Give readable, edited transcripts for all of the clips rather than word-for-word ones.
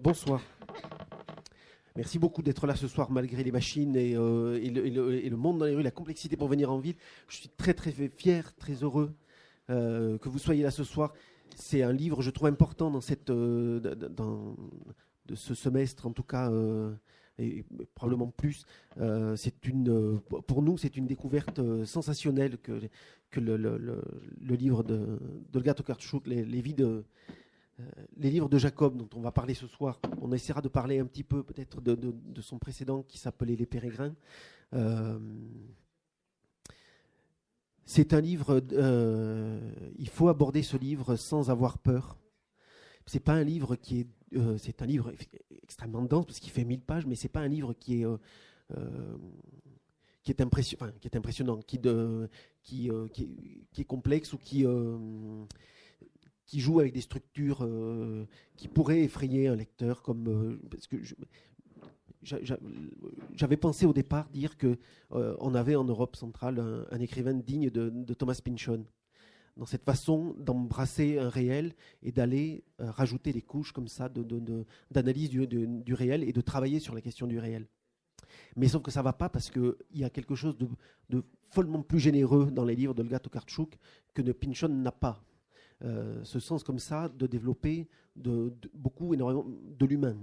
Bonsoir. Merci beaucoup d'être là ce soir malgré les machines et le monde dans les rues, la complexité pour venir en ville. Je suis très très fier, très heureux que vous soyez là ce soir. C'est un livre, je trouve, important dans de ce semestre, en tout cas, et probablement plus. Pour nous, c'est une découverte sensationnelle que le livre d'Olga Tokarczuk, les livres de Jacob dont on va parler ce soir. On essaiera de parler un petit peu peut-être de son précédent qui s'appelait Les Pérégrins. C'est un livre, il faut aborder ce livre sans avoir peur. C'est pas un livre qui est, c'est un livre extrêmement dense parce qu'il fait 1000 pages, mais c'est pas un livre qui est impressionnant, qui est complexe ou qui joue avec des structures qui pourraient effrayer un lecteur, parce que j'avais pensé au départ dire que on avait en Europe centrale un écrivain digne de Thomas Pynchon, dans cette façon d'embrasser un réel et d'aller rajouter des couches comme ça d'analyse du réel et de travailler sur la question du réel. Mais sauf que ça ne va pas parce qu'il y a quelque chose de follement plus généreux dans les livres d'Olga Tokarczuk que Pynchon n'a pas. Ce sens comme ça de développer énormément de l'humain.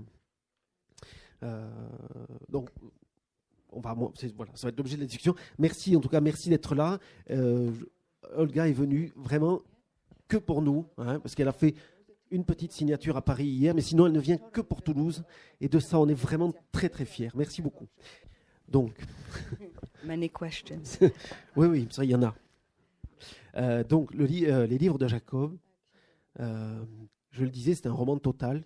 Donc, ça va être l'objet de la discussion. Merci, en tout cas, merci d'être là. Olga est venue vraiment que pour nous, parce qu'elle a fait une petite signature à Paris hier, mais sinon elle ne vient que pour Toulouse. Et de ça, on est vraiment très très fiers. Merci beaucoup. Donc. Many questions. Oui, ça, il y en a. Donc, les livres de Jacob, je le disais, c'est un roman total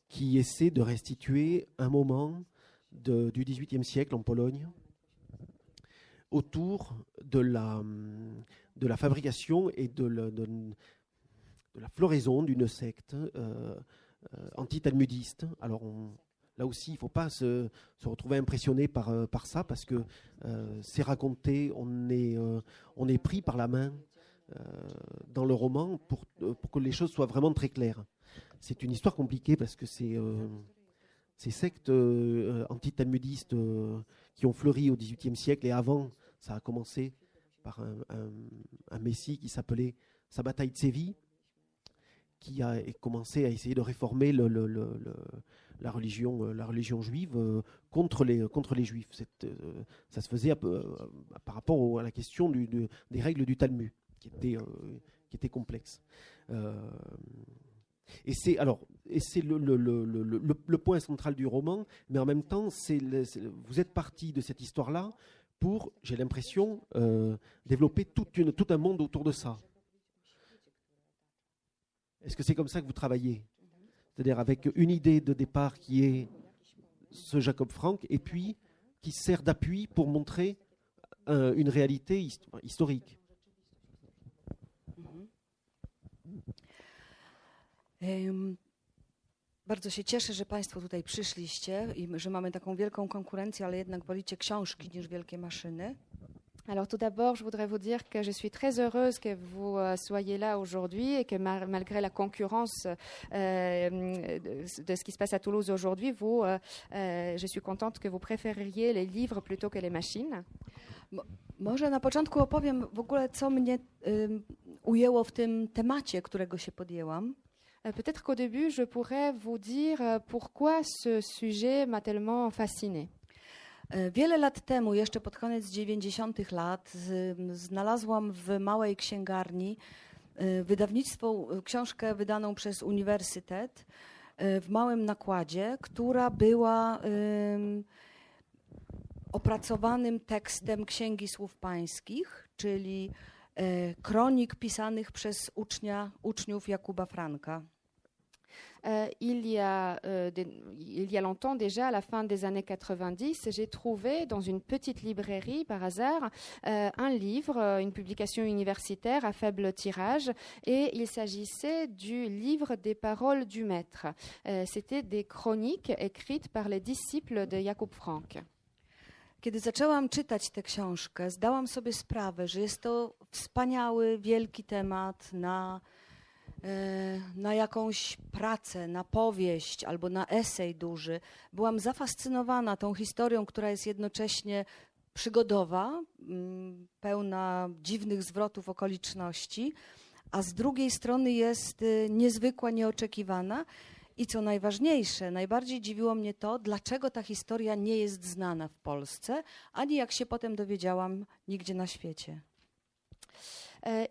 qui essaie de restituer un moment du XVIIIe siècle en Pologne autour de la fabrication et de la floraison d'une secte anti-talmudiste. Alors, là aussi, il ne faut pas se retrouver impressionné par ça, parce que c'est raconté, on est pris par la main dans le roman pour que les choses soient vraiment très claires. C'est une histoire compliquée parce que ces sectes anti-talmudistes qui ont fleuri au XVIIIe siècle, et avant, ça a commencé par un messie qui s'appelait Sabbatai Tsevi, qui a commencé à essayer de réformer la religion juive contre les juifs. Ça se faisait par rapport à la question des règles du Talmud, qui était complexe. Et c'est le point central du roman, mais en même temps, vous êtes parti de cette histoire-là pour, j'ai l'impression, développer tout un monde autour de ça. Est-ce que c'est comme ça que vous travaillez ? C'est-à-dire avec une idée de départ qui est ce Jacob Frank, et puis qui sert d'appui pour montrer une réalité historique. Bardzo się cieszę, że Państwo tutaj przyszliście i że mamy taką wielką konkurencję, ale jednak wolicie książki niż wielkie maszyny. Alors tout d'abord, je voudrais vous dire que je suis très heureuse que vous soyez là aujourd'hui et que malgré la concurrence de ce qui se passe à Toulouse aujourd'hui, je suis contente que vous préfériez les livres plutôt que les machines. Może na początku opowiem w ogóle, co mnie ujęło w tym temacie, którego się podjęłam. Peut-être qu'au début, je pourrais vous dire pourquoi ce sujet m'a tellement fascinée. Wiele lat temu, jeszcze pod koniec 90. lat, znalazłam w małej księgarni książkę wydaną przez uniwersytet w małym nakładzie, która była opracowanym tekstem Księgi Słów Pańskich, czyli kronik pisanych przez uczniów Jakuba Franka. Il y a longtemps déjà, à la fin des années 90, j'ai trouvé dans une petite librairie, par hasard, un livre, une publication universitaire à faible tirage, et il s'agissait du livre des paroles du maître. C'était des chroniques écrites par les disciples de Jakub Frank. Kiedy zaczęłam czytać tę książkę, zdałam sobie sprawę, że jest to wspaniały, wielki temat na na jakąś pracę, na powieść albo na esej duży, byłam zafascynowana tą historią, która jest jednocześnie przygodowa, pełna dziwnych zwrotów okoliczności, a z drugiej strony jest niezwykła, nieoczekiwana. I co najważniejsze, najbardziej dziwiło mnie to, dlaczego ta historia nie jest znana w Polsce, ani jak się potem dowiedziałam, nigdzie na świecie.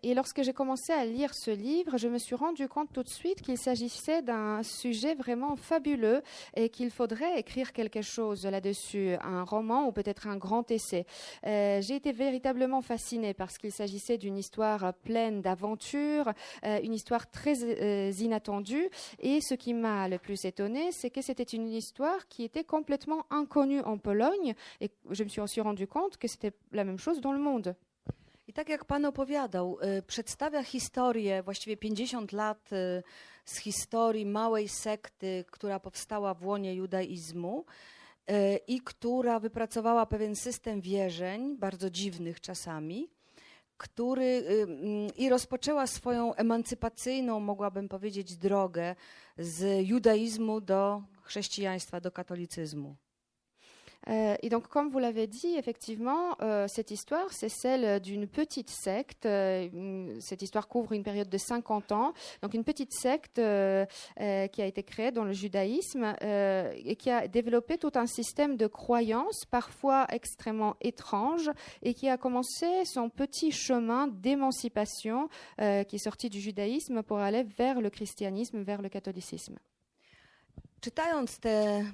Et lorsque j'ai commencé à lire ce livre, je me suis rendu compte tout de suite qu'il s'agissait d'un sujet vraiment fabuleux et qu'il faudrait écrire quelque chose là-dessus, un roman ou peut-être un grand essai. J'ai été véritablement fascinée parce qu'il s'agissait d'une histoire pleine d'aventures, une histoire très inattendue. Et ce qui m'a le plus étonnée, c'est que c'était une histoire qui était complètement inconnue en Pologne et je me suis aussi rendu compte que c'était la même chose dans le monde. I tak jak Pan opowiadał, przedstawia historię, właściwie 50 lat z historii małej sekty, która powstała w łonie judaizmu i która wypracowała pewien system wierzeń, bardzo dziwnych czasami, i rozpoczęła swoją emancypacyjną, mogłabym powiedzieć, drogę z judaizmu do chrześcijaństwa, do katolicyzmu. Et donc, comme vous l'avez dit, effectivement, cette histoire, c'est celle d'une petite secte. Cette histoire couvre une période de 50 ans. Donc, une petite secte qui a été créée dans le judaïsme et qui a développé tout un système de croyances, parfois extrêmement étrange, et qui a commencé son petit chemin d'émancipation qui est sorti du judaïsme pour aller vers le christianisme, vers le catholicisme. Czytając tę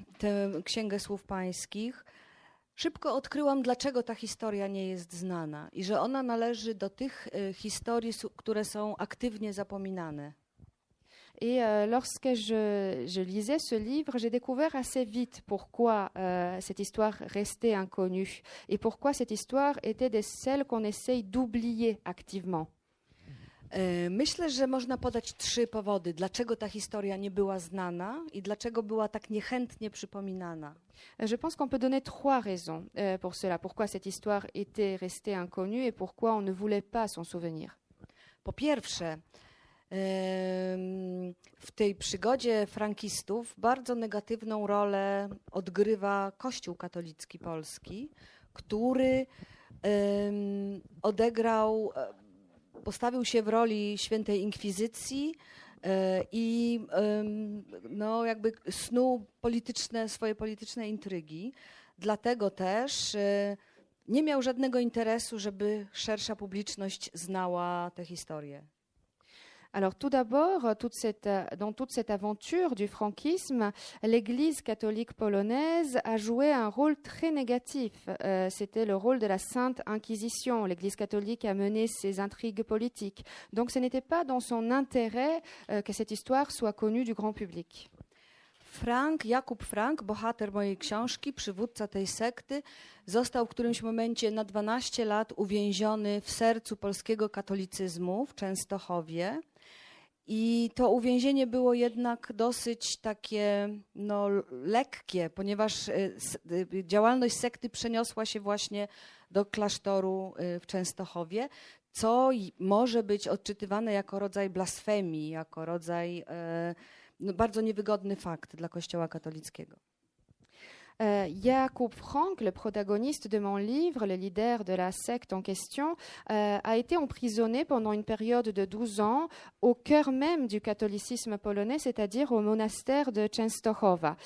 Księgę Słów Pańskich, szybko odkryłam, dlaczego ta historia nie jest znana i że ona należy do tych historii, które są aktywnie zapominane. Et lorsque je lisais ce livre, j'ai découvert assez vite pourquoi cette histoire restait inconnue et pourquoi cette histoire était de celles qu'on essaye d'oublier activement. Myślę, że można podać 3 powody, dlaczego ta historia nie była znana i dlaczego była tak niechętnie przypominana. Je pense qu'on peut donner 3 raisons pour cela, pourquoi cette histoire était restée inconnue et pourquoi on ne voulait pas s'en souvenir. Po pierwsze, w tej przygodzie frankistów bardzo negatywną rolę odgrywa Kościół katolicki polski, który postawił się w roli świętej inkwizycji i jakby snuł swoje polityczne intrygi. Dlatego też nie miał żadnego interesu, żeby szersza publiczność znała tę historię. Alors tout d'abord, dans toute cette aventure du franquisme, l'Église catholique polonaise a joué un rôle très négatif. C'était le rôle de la Sainte Inquisition. L'Église catholique a mené ses intrigues politiques. Donc ce n'était pas dans son intérêt que cette histoire soit connue du grand public. Jakub Frank, bohater mojej książki, przywódca tej sekty, został w którymś momencie na 12 lat uwięziony w sercu polskiego katolicyzmu w Częstochowie. I to uwięzienie było jednak dosyć takie lekkie, ponieważ działalność sekty przeniosła się właśnie do klasztoru w Częstochowie, co może być odczytywane jako rodzaj blasfemii, jako rodzaj bardzo niewygodny fakt dla Kościoła katolickiego. Jakub Frank, le protagoniste de mon livre, le leader de la secte en question, a été emprisonné pendant une période de 12 ans au cœur même du catholicisme polonais, c'est-à-dire au monastère de Częstochowa.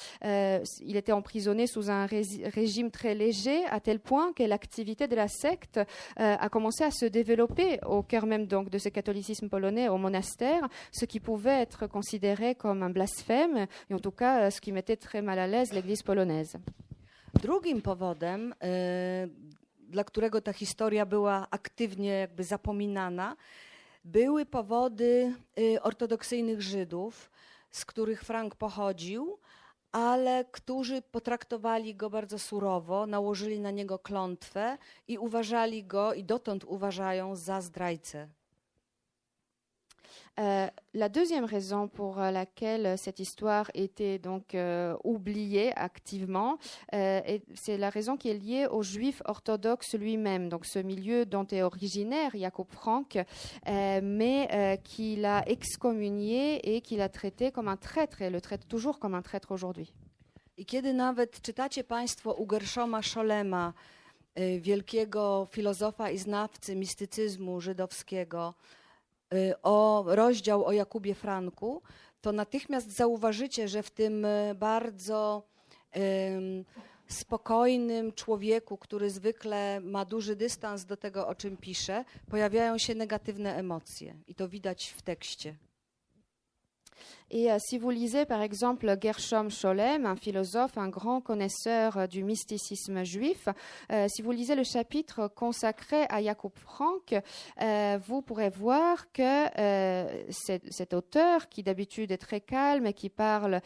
Il était emprisonné sous un régime très léger, à tel point que l'activité de la secte a commencé à se développer au cœur même donc de ce catholicisme polonais au monastère, ce qui pouvait être considéré comme un blasphème, et en tout cas ce qui mettait très mal à l'aise l'Église polonaise. Drugim powodem, dla którego ta historia była aktywnie jakby zapominana, były powody ortodoksyjnych Żydów, z których Frank pochodził, ale którzy potraktowali go bardzo surowo, nałożyli na niego klątwę i uważali go, i dotąd uważają, za zdrajcę. La deuxième raison pour laquelle cette histoire était donc oubliée activement, c'est la raison qui est liée au juif orthodoxe lui-même, donc ce milieu dont est originaire Jacob Frank, mais qui l'a excommunié et qui l'a traité comme un traître et le traite toujours comme un traître aujourd'hui. I kiedy nawet czytacie Państwo u Gershoma Scholema, wielkiego filozofa i znawcy mistycyzmu żydowskiego, o rozdział o Jakubie Franku, to natychmiast zauważycie, że w tym bardzo spokojnym człowieku, który zwykle ma duży dystans do tego, o czym pisze, pojawiają się negatywne emocje i to widać w tekście. Et si vous lisez par exemple Gershom Scholem, un philosophe, un grand connaisseur du mysticisme juif, si vous lisez le chapitre consacré à Jacob Frank, vous pourrez voir que cet auteur, qui d'habitude est très calme et qui parle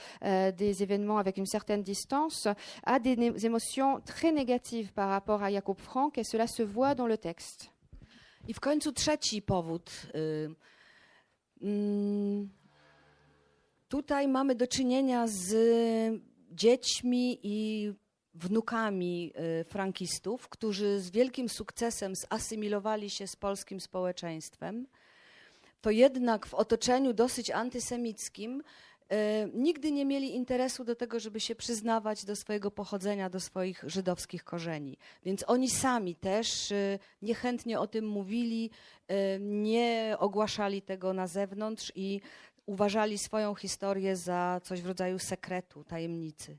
des événements avec une certaine distance, a des émotions très négatives par rapport à Jacob Frank et cela se voit dans le texte. I w końcu trzeci powód. Tutaj mamy do czynienia z dziećmi i wnukami frankistów, którzy z wielkim sukcesem zasymilowali się z polskim społeczeństwem. To jednak w otoczeniu dosyć antysemickim nigdy nie mieli interesu do tego, żeby się przyznawać do swojego pochodzenia, do swoich żydowskich korzeni. Więc oni sami też niechętnie o tym mówili, nie ogłaszali tego na zewnątrz i uważali swoją historię za coś w rodzaju sekretu, tajemnicy.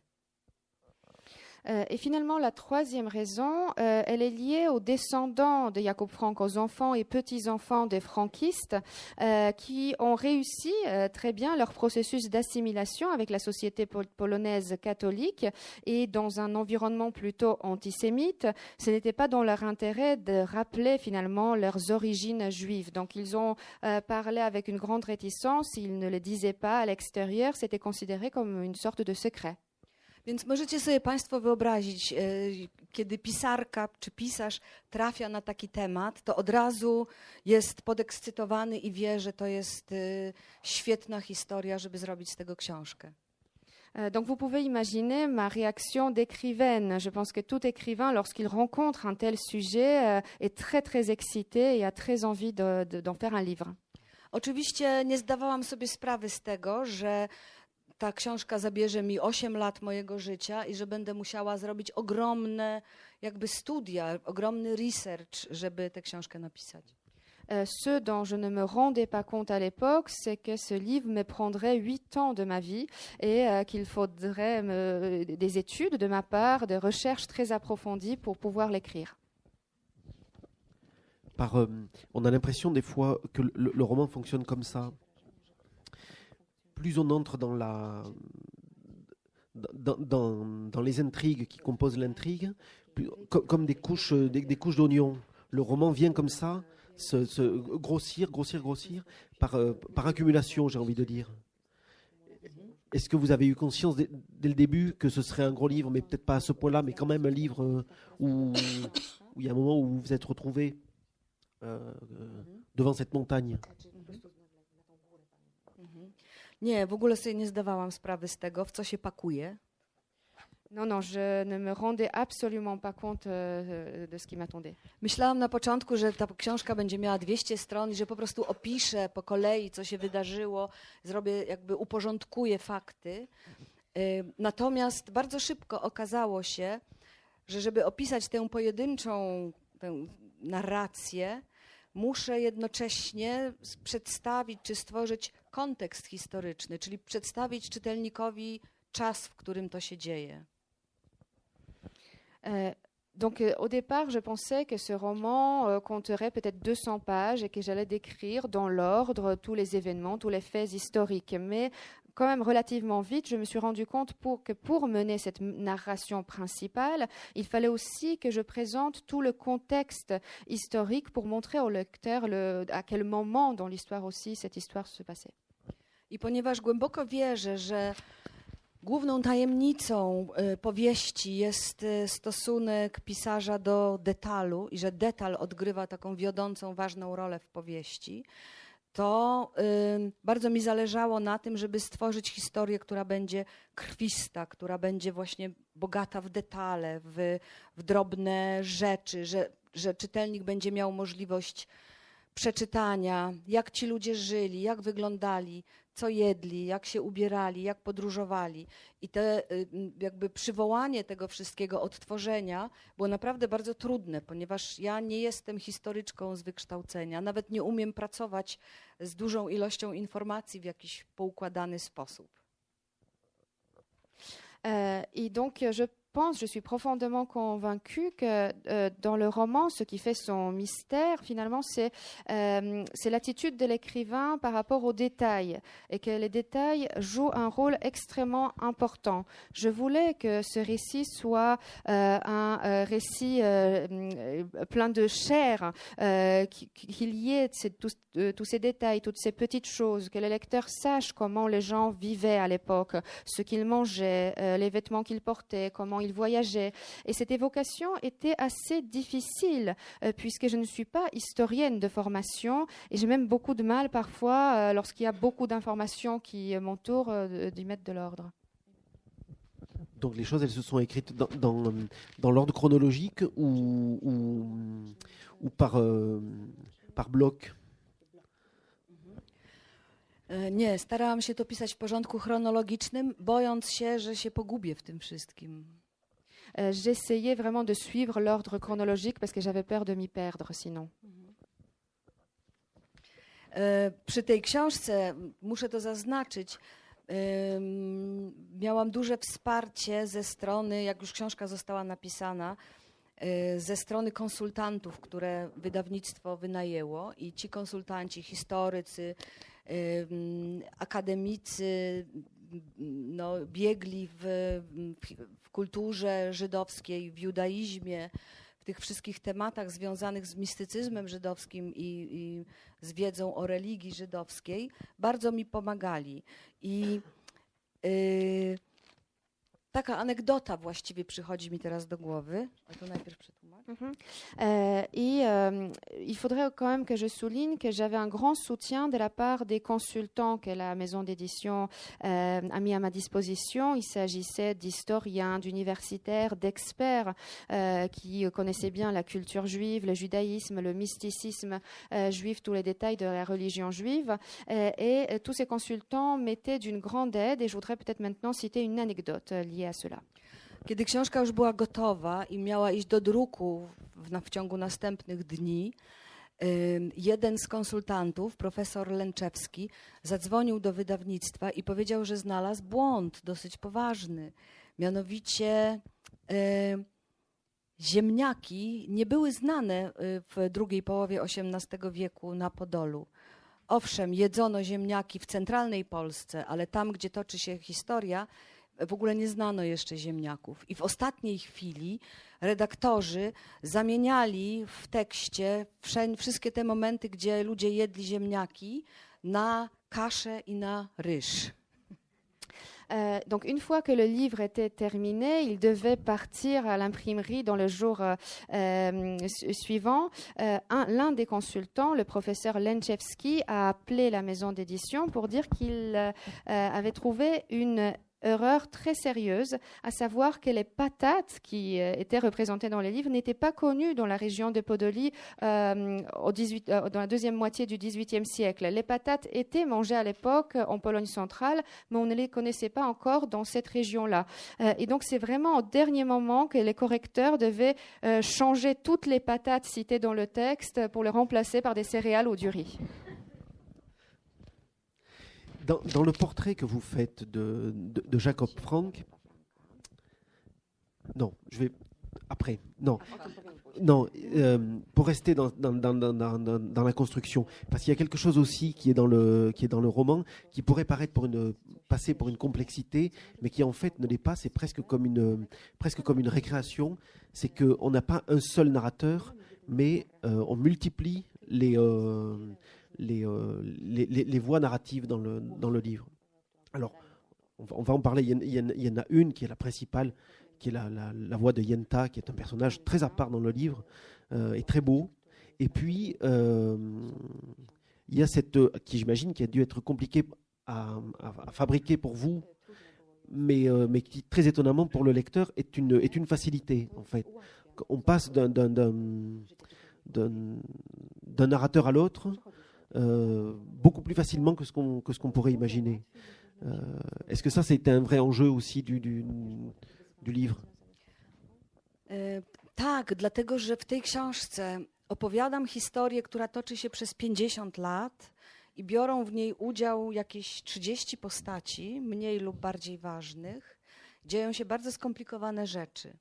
Et finalement, la troisième raison, elle est liée aux descendants de Jacob Frank, aux enfants et petits-enfants des franquistes, qui ont réussi très bien leur processus d'assimilation avec la société polonaise catholique et dans un environnement plutôt antisémite. Ce n'était pas dans leur intérêt de rappeler finalement leurs origines juives. Donc ils ont parlé avec une grande réticence, ils ne le disaient pas à l'extérieur, c'était considéré comme une sorte de secret. Więc możecie sobie Państwo wyobrazić, kiedy pisarka czy pisarz trafia na taki temat, to od razu jest podekscytowany i wie, że to jest świetna historia, żeby zrobić z tego książkę. Donc vous pouvez imaginer ma réaction d'écrivaine. Je pense que tout écrivain, lorsqu'il rencontre un tel sujet, est très très excité et a très envie d'en faire un livre. Oczywiście nie zdawałam sobie sprawy z tego, że ta książka zabierze mi 8 lat mojego życia i że będę musiała zrobić ogromne jakby studia, ogromny research, żeby tę książkę napisać. Ce dont je ne me rendais pas compte à l'époque, c'est que ce livre me prendrait 8 ans de ma vie et qu'il faudrait des études de ma part, des recherches très approfondies pour pouvoir l'écrire. On a l'impression des fois que le roman fonctionne comme ça. Plus on entre dans les intrigues qui composent l'intrigue, comme des couches d'oignons. Le roman vient comme ça, se grossir par accumulation, j'ai envie de dire. Est-ce que vous avez eu conscience dès le début que ce serait un gros livre, mais peut-être pas à ce point-là, mais quand même un livre où il y a un moment où vous vous êtes retrouvé devant cette montagne? Nie, w ogóle sobie nie zdawałam sprawy z tego, w co się pakuje. Non, je ne me rendais absolument pas compte de ce qui m'attendait. Myślałam na początku, że ta książka będzie miała 200 stron i że po prostu opiszę po kolei, co się wydarzyło, uporządkuję fakty. Natomiast bardzo szybko okazało się, że żeby opisać tę pojedynczą narrację, muszę jednocześnie przedstawić czy stworzyć kontekst historyczny, czyli przedstawić czytelnikowi czas, w którym to się dzieje. Donc au départ, je pensais que ce roman compterait peut-être 200 pages et que j'allais décrire dans l'ordre tous les événements, tous les faits historiques. Mais quand même relativement vite, je me suis rendu compte que pour mener cette narration principale, il fallait aussi que je présente tout le contexte historique pour montrer au lecteur à quel moment dans l'histoire aussi cette histoire se passait. I ponieważ głęboko wierzę, że główną tajemnicą powieści jest stosunek pisarza do detalu i że detal odgrywa taką wiodącą, ważną rolę w powieści, to bardzo mi zależało na tym, żeby stworzyć historię, która będzie krwista, która będzie właśnie bogata w detale, w drobne rzeczy, że czytelnik będzie miał możliwość przeczytania, jak ci ludzie żyli, jak wyglądali, co jedli, jak się ubierali, jak podróżowali. I jakby przywołanie tego wszystkiego, odtworzenia było naprawdę bardzo trudne, ponieważ ja nie jestem historyczką z wykształcenia, nawet nie umiem pracować z dużą ilością informacji w jakiś poukładany sposób. Et donc, je suis profondément convaincue que dans le roman, ce qui fait son mystère, finalement, c'est l'attitude de l'écrivain par rapport aux détails, et que les détails jouent un rôle extrêmement important. Je voulais que ce récit soit un récit plein de chair, qu'il y ait tous ces détails, toutes ces petites choses, que le lecteur sache comment les gens vivaient à l'époque, ce qu'ils mangeaient, les vêtements qu'ils portaient, comment ils voyageaient. Et cette évocation était assez difficile puisque je ne suis pas historienne de formation et j'ai même beaucoup de mal parfois, lorsqu'il y a beaucoup d'informations qui m'entourent, d'y mettre de l'ordre. Donc les choses, elles se sont écrites dans l'ordre chronologique ou par bloc? Nie, starałam się to pisać w porządku chronologicznym, bojąc się, że się pogubię w tym wszystkim. J'essayais vraiment de suivre l'ordre chronologique parce que j'avais peur de m'y perdre sinon. Przy tej książce, muszę to zaznaczyć, miałam duże wsparcie ze strony, jak już książka została napisana, ze strony konsultantów, które wydawnictwo wynajęło i ci konsultanci, historycy, akademicy, no, biegli w kulturze żydowskiej, w judaizmie, w tych wszystkich tematach związanych z mistycyzmem żydowskim i z wiedzą o religii żydowskiej, bardzo mi pomagali. I taka anegdota właściwie przychodzi mi teraz do głowy. A to najpierw przetłumaczę. Il faudrait quand même que je souligne que j'avais un grand soutien de la part des consultants que la maison d'édition a mis à ma disposition. Il s'agissait d'historiens, d'universitaires, d'experts qui connaissaient bien la culture juive, le judaïsme, le mysticisme juif, tous les détails de la religion juive. Et tous ces consultants m'étaient d'une grande aide et je voudrais peut-être maintenant citer une anecdote liée à cela. Kiedy książka już była gotowa i miała iść do druku w ciągu następnych dni, jeden z konsultantów, profesor Lęczewski, zadzwonił do wydawnictwa i powiedział, że znalazł błąd dosyć poważny. Mianowicie ziemniaki nie były znane w drugiej połowie XVIII wieku na Podolu. Owszem, jedzono ziemniaki w centralnej Polsce, ale tam, gdzie toczy się historia, w ogóle nie znano jeszcze ziemniaków. I w ostatniej chwili redaktorzy zamieniali w tekście wszystkie te momenty, gdzie ludzie jedli ziemniaki, na kaszę i na ryż. Donc une fois que le livre était terminé, il devait partir à l'imprimerie dans le jour suivant. L'un des consultants, le professeur Lęczewski, a appelé la maison d'édition pour dire qu'il avait trouvé une erreur très sérieuse, à savoir que les patates qui étaient représentées dans les livres n'étaient pas connues dans la région de Podolie dans la deuxième moitié du XVIIIe siècle. Les patates étaient mangées à l'époque en Pologne centrale, mais on ne les connaissait pas encore dans cette région-là. Et donc c'est vraiment au dernier moment que les correcteurs devaient changer toutes les patates citées dans le texte pour les remplacer par des céréales ou du riz. Dans le portrait que vous faites de Jacob Frank, non, je vais après, non, pour rester dans la construction, parce qu'il y a quelque chose aussi qui est dans le roman, qui pourrait passer pour une complexité, mais qui en fait ne l'est pas. C'est presque comme une récréation. C'est qu'on n'a pas un seul narrateur, mais on multiplie les voix narratives dans le livre. Alors, on va en parler. Il y en a une qui est la principale, qui est la voix de Yenta, qui est un personnage très à part dans le livre et très beau. Et puis, il y a cette, qui j'imagine qui a dû être compliqué à fabriquer pour vous, mais qui très étonnamment pour le lecteur est une facilité en fait. On passe d'un narrateur à l'autre beaucoup plus facilement que ce qu'on pourrait imaginer. Est-ce que ça c'était un vrai enjeu aussi du livre? Tak, dlatego że w tej książce opowiadam historię, która toczy się przez 50 lat i biorą w niej udział jakieś 30 postaci, mniej lub bardziej ważnych. Dzieją się bardzo skomplikowane rzeczy.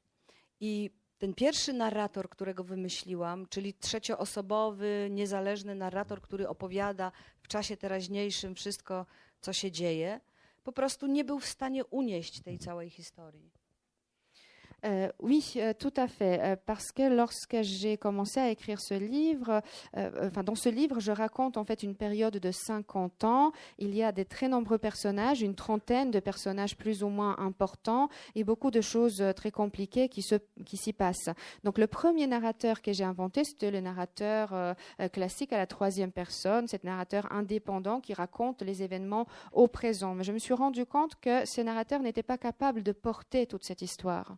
I ten pierwszy narrator, którego wymyśliłam, czyli trzecioosobowy, niezależny narrator, który opowiada w czasie teraźniejszym wszystko, co się dzieje, po prostu nie był w stanie unieść tej całej historii. Oui, tout à fait. Parce que lorsque j'ai commencé à écrire ce livre, dans ce livre, je raconte en fait une période de 50 ans. Il y a des très nombreux personnages, une trentaine de personnages plus ou moins importants et beaucoup de choses très compliquées qui s'y passent. Donc le premier narrateur que j'ai inventé, c'était le narrateur classique à la troisième personne, cet narrateur indépendant qui raconte les événements au présent. Mais je me suis rendu compte que ce narrateur n'était pas capable de porter toute cette histoire.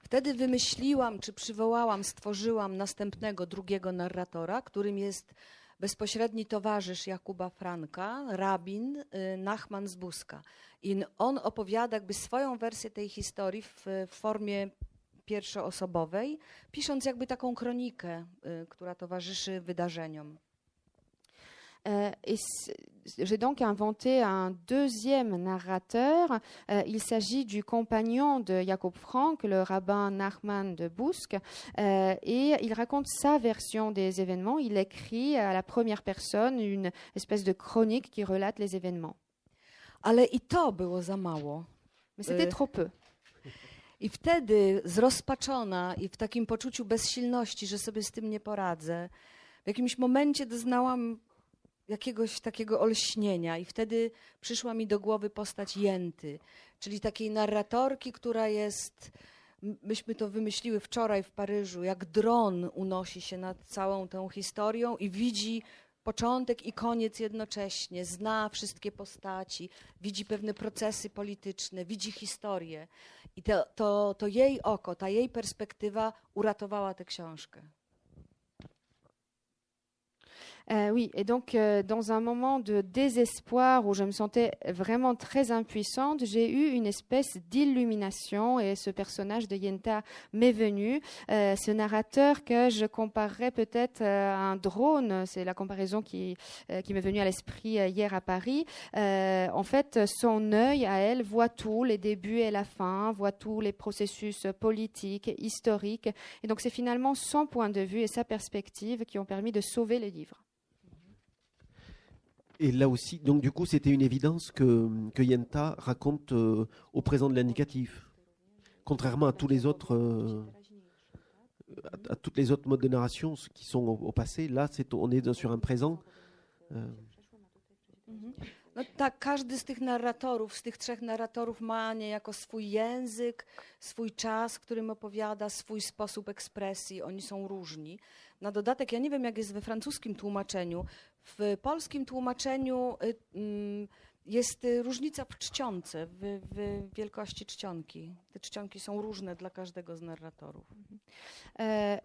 Wtedy wymyśliłam, czy przywołałam, stworzyłam następnego, drugiego narratora, którym jest bezpośredni towarzysz Jakuba Franka, rabin Nachman z Buska. I on opowiada jakby swoją wersję tej historii w formie pierwszoosobowej, pisząc jakby taką kronikę, która towarzyszy wydarzeniom. J'ai donc inventé un deuxième narrateur. Il s'agit du compagnon de Jacob Frank, le rabbin Nachman de Busk, et il raconte sa version des événements. Il écrit à la première personne une espèce de chronique qui relate les événements. Ale i to było za mało. Mais c'était trop peu. I wtedy zrozpaczona i w takim poczuciu bezsilności, że sobie z tym nie poradzę, w jakimś momencie doznałam jakiegoś takiego olśnienia i wtedy przyszła mi do głowy postać Jenty, czyli takiej narratorki, która jest, myśmy to wymyśliły wczoraj w Paryżu, jak dron unosi się nad całą tą historią i widzi początek i koniec jednocześnie, zna wszystkie postaci, widzi pewne procesy polityczne, widzi historię. I to jej oko, ta jej perspektywa uratowała tę książkę. Oui, et donc dans un moment de désespoir où je me sentais vraiment très impuissante, j'ai eu une espèce d'illumination et ce personnage de Yenta m'est venu. Ce narrateur que je comparerais peut-être à un drone, c'est la comparaison qui m'est venue à l'esprit hier à Paris. En fait, son œil à elle voit tout, les débuts et la fin, voit tous les processus politiques, historiques. Et donc c'est finalement son point de vue et sa perspective qui ont permis de sauver le livre. Et là aussi, donc du coup, c'était une évidence que Yenta raconte au présent de l'indicatif, contrairement à tous les autres, à toutes les autres modes de narration qui sont au passé. Là, on est sur un présent. No tak, każdy z tych narratorów, z tych trzech narratorów ma niejako swój język, swój czas, w którym opowiada, swój sposób ekspresji. Oni są różni. Na dodatek, ja nie wiem, jak jest we francuskim tłumaczeniu. W polskim tłumaczeniu jest różnica w czcionce, w wielkości czcionki. Te czcionki są różne dla każdego z narratorów.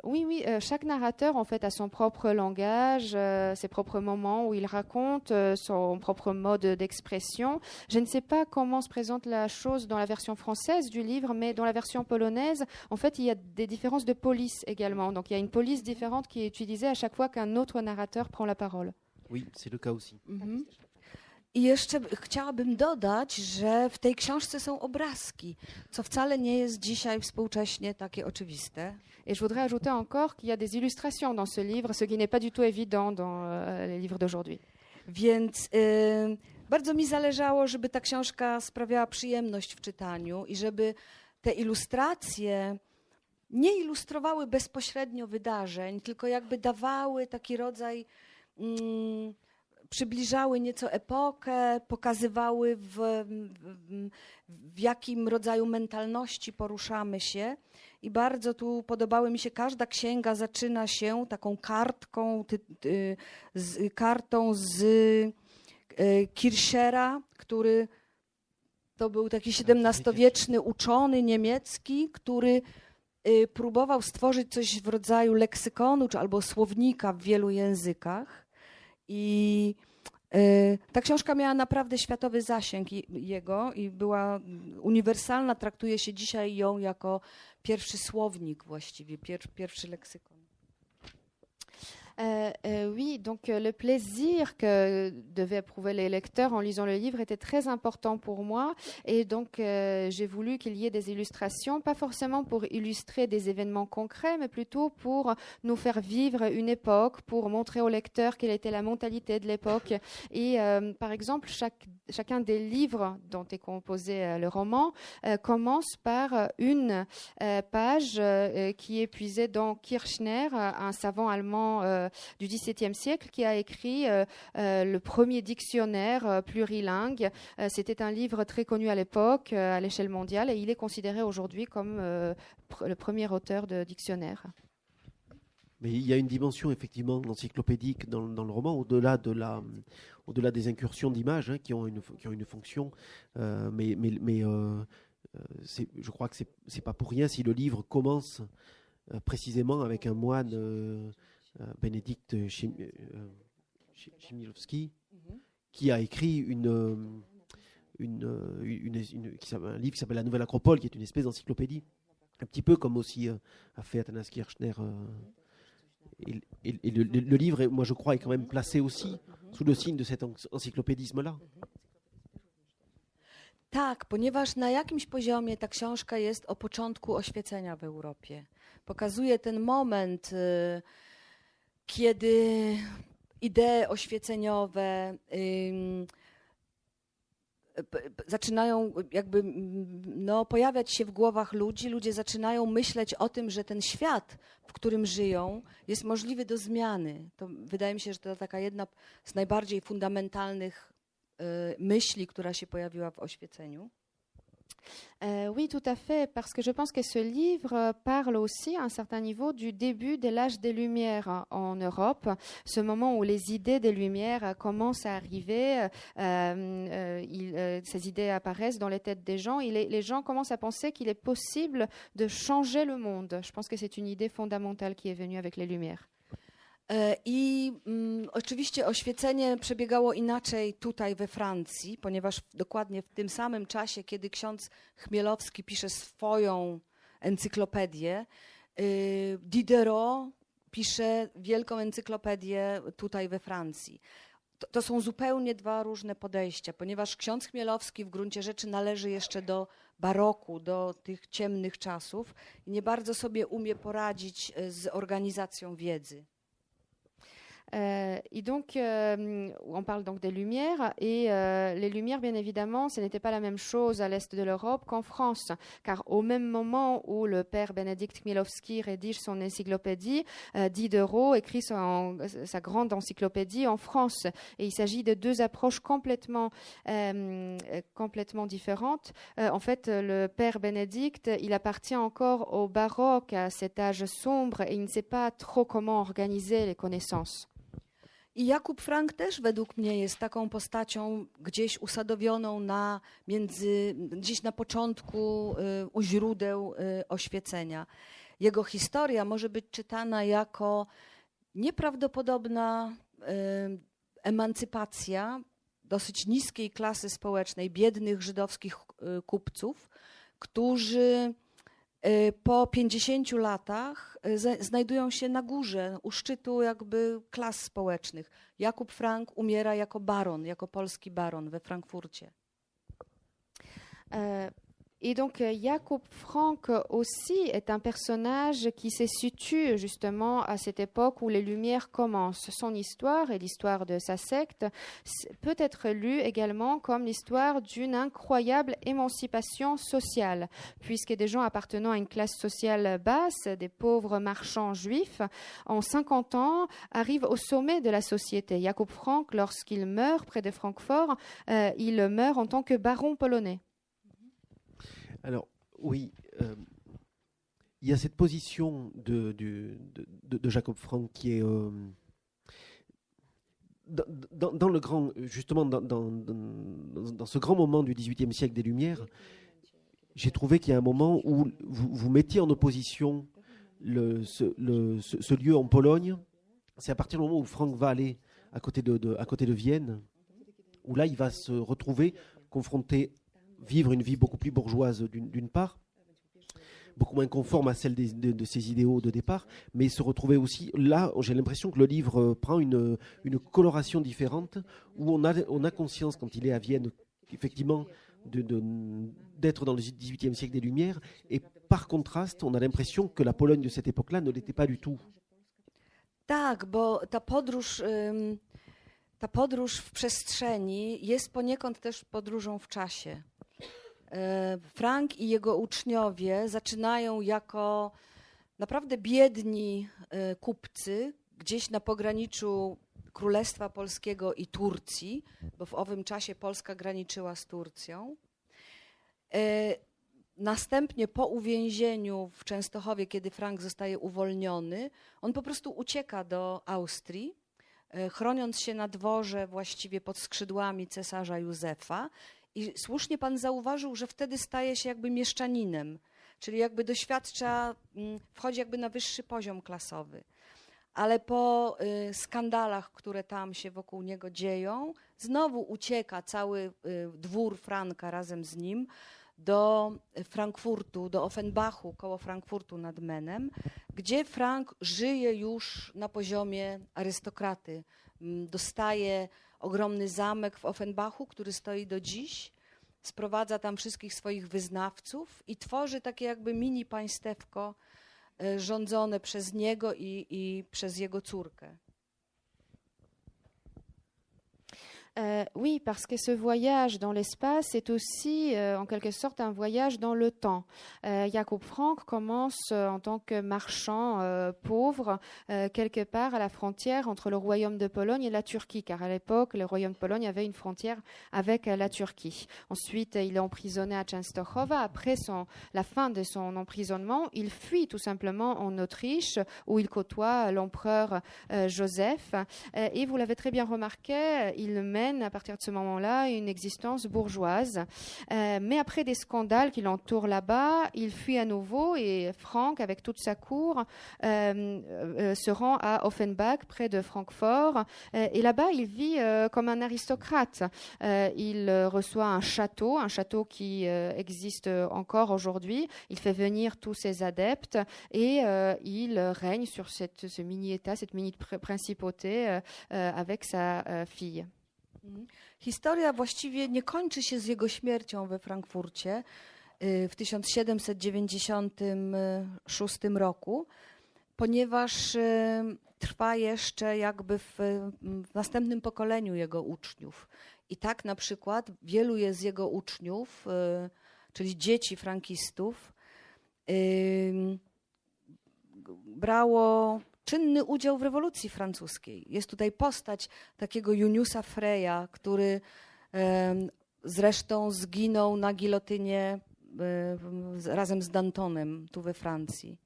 Oui, chaque narrateur en fait a son propre langage, ses propres moments où il raconte, son propre mode d'expression. Je ne sais pas comment se présente la chose dans la version française du livre, mais dans la version polonaise, en fait, il y a des différences de police également. Donc il y a une police différente qui est utilisée à chaque fois qu'un autre narrateur prend la parole. Oui, c'est le cas aussi. I jeszcze chciałabym dodać, że w tej książce są obrazki, co wcale nie jest dzisiaj współcześnie takie oczywiste. Et je voudrais ajouter encore qu'il y a des illustrations dans ce livre, ce qui n'est pas du tout évident dans les livres d'aujourd'hui. Więc bardzo mi zależało, żeby ta książka sprawiała przyjemność w czytaniu i żeby te ilustracje nie ilustrowały bezpośrednio wydarzeń, tylko jakby dawały taki rodzaj przybliżały nieco epokę, pokazywały w jakim rodzaju mentalności poruszamy się. I bardzo tu podobały mi się, każda księga zaczyna się taką kartą z Kirchera, który to był taki XVII-wieczny uczony niemiecki, który próbował stworzyć coś w rodzaju leksykonu albo słownika w wielu językach. I ta książka miała naprawdę światowy zasięg jego i była uniwersalna. Traktuje się dzisiaj ją jako pierwszy słownik właściwie, pierwszy leksykon. Oui, donc le plaisir que devaient éprouver les lecteurs en lisant le livre était très important pour moi et donc j'ai voulu qu'il y ait des illustrations, pas forcément pour illustrer des événements concrets, mais plutôt pour nous faire vivre une époque, pour montrer aux lecteurs quelle était la mentalité de l'époque. Et par exemple, chacun des livres dont est composé le roman commence par une page qui est puisée dans Kirchner, un savant allemand du XVIIe siècle qui a écrit le premier dictionnaire plurilingue. C'était un livre très connu à l'époque, à l'échelle mondiale, et il est considéré aujourd'hui comme le premier auteur de dictionnaire. Mais il y a une dimension effectivement encyclopédique dans le roman, au-delà des incursions d'images qui ont une fonction, je crois que c'est pas pour rien si le livre commence précisément avec un moine, Bénédicte Chmielowski, qui a écrit un livre qui s'appelle La Nouvelle Acropole, qui est une espèce d'encyclopédie, un petit peu comme aussi a fait Athanas Kirchner. Et le livre, moi je crois, est quand même placé aussi sous le signe de cet encyclopédisme-là. Tak, ponieważ na jakimś poziomie ta książka jest o początku oświecenia w Europie. Pokazuje ten moment, kiedy idee oświeceniowe zaczynają jakby pojawiać się w głowach ludzi. Ludzie zaczynają myśleć o tym, że ten świat, w którym żyją, jest możliwy do zmiany. To wydaje mi się, że to taka jedna z najbardziej fundamentalnych myśli, która się pojawiła w oświeceniu. Oui, tout à fait, parce que je pense que ce livre parle aussi à un certain niveau du début de l'âge des Lumières en Europe, ce moment où les idées des Lumières commencent à arriver, ces idées apparaissent dans les têtes des gens et les gens commencent à penser qu'il est possible de changer le monde. Je pense que c'est une idée fondamentale qui est venue avec les Lumières. I oczywiście oświecenie przebiegało inaczej tutaj we Francji, ponieważ dokładnie w tym samym czasie, kiedy ksiądz Chmielowski pisze swoją encyklopedię, Diderot pisze wielką encyklopedię tutaj we Francji. To są zupełnie dwa różne podejścia, ponieważ ksiądz Chmielowski w gruncie rzeczy należy jeszcze do baroku, do tych ciemnych czasów i nie bardzo sobie umie poradzić z organizacją wiedzy. Et donc, on parle donc des Lumières, et les Lumières, bien évidemment, ce n'était pas la même chose à l'est de l'Europe qu'en France, car au même moment où le père Bénédicte Chmielowski rédige son encyclopédie, Diderot écrit sa grande encyclopédie en France, et il s'agit de deux approches complètement différentes. En fait, le père Bénédicte, il appartient encore au baroque, à cet âge sombre, et il ne sait pas trop comment organiser les connaissances. I Jakub Frank też według mnie jest taką postacią gdzieś usadowioną gdzieś na początku u źródeł oświecenia. Jego historia może być czytana jako nieprawdopodobna emancypacja dosyć niskiej klasy społecznej, biednych żydowskich kupców, którzy po 50 latach znajdują się na górze, u szczytu jakby klas społecznych. Jakub Frank umiera jako baron, jako polski baron we Frankfurcie. Et donc, Jakob Frank aussi est un personnage qui se situe justement à cette époque où les Lumières commencent. Son histoire et l'histoire de sa secte peut être lue également comme l'histoire d'une incroyable émancipation sociale, puisque des gens appartenant à une classe sociale basse, des pauvres marchands juifs, en 50 ans, arrivent au sommet de la société. Jakob Frank, lorsqu'il meurt près de Francfort, il meurt en tant que baron polonais. Alors, oui, il y a cette position de Jakob Frank qui est dans le grand, justement, dans ce grand moment du XVIIIe siècle des Lumières. J'ai trouvé qu'il y a un moment où vous mettiez en opposition ce lieu en Pologne. C'est à partir du moment où Frank va aller à côté de Vienne, où là, il va se retrouver confronté, vivre une vie beaucoup plus bourgeoise d'une part, beaucoup moins conforme à celle de ses idéaux de départ, mais se retrouver aussi, là, j'ai l'impression que le livre prend une coloration différente, où on a conscience, quand il est à Vienne, effectivement, d'être dans le XVIIIe siècle des Lumières, et par contraste, on a l'impression que la Pologne de cette époque-là ne l'était pas du tout. Tak, bo ta podróż w przestrzeni jest poniekąd też podróżą w czasie. Frank i jego uczniowie zaczynają jako naprawdę biedni kupcy gdzieś na pograniczu Królestwa Polskiego i Turcji, bo w owym czasie Polska graniczyła z Turcją. Następnie po uwięzieniu w Częstochowie, kiedy Frank zostaje uwolniony, on po prostu ucieka do Austrii, chroniąc się na dworze właściwie pod skrzydłami cesarza Józefa. I słusznie pan zauważył, że wtedy staje się jakby mieszczaninem, czyli jakby wchodzi jakby na wyższy poziom klasowy. Ale po skandalach, które tam się wokół niego dzieją, znowu ucieka cały dwór Franka razem z nim do Frankfurtu, do Offenbachu, koło Frankfurtu nad Menem, gdzie Frank żyje już na poziomie arystokraty. Dostaje ogromny zamek w Offenbachu, który stoi do dziś, sprowadza tam wszystkich swoich wyznawców i tworzy takie jakby mini państewko rządzone przez niego i przez jego córkę. Oui, parce que ce voyage dans l'espace est aussi en quelque sorte un voyage dans le temps. Jakob Frank commence en tant que marchand pauvre quelque part à la frontière entre le royaume de Pologne et la Turquie, car à l'époque, le royaume de Pologne avait une frontière avec la Turquie. Ensuite, il est emprisonné à Częstochowa. Après la fin de son emprisonnement, il fuit tout simplement en Autriche, où il côtoie l'empereur Joseph. Et vous l'avez très bien remarqué, il mène à partir de ce moment-là une existence bourgeoise. Mais après des scandales qui l'entourent là-bas, il fuit à nouveau et Frank, avec toute sa cour, se rend à Offenbach, près de Francfort. Et là-bas, il vit comme un aristocrate. Il reçoit un château qui existe encore aujourd'hui. Il fait venir tous ses adeptes et il règne sur ce mini-État, cette mini-principauté avec sa fille. Historia właściwie nie kończy się z jego śmiercią we Frankfurcie w 1796 roku, ponieważ trwa jeszcze jakby w następnym pokoleniu jego uczniów. I tak na przykład wielu jest z jego uczniów, czyli dzieci frankistów, brało czynny udział w rewolucji francuskiej. Jest tutaj postać takiego Juniusa Freya, który zresztą zginął na gilotynie razem z Dantonem tu we Francji.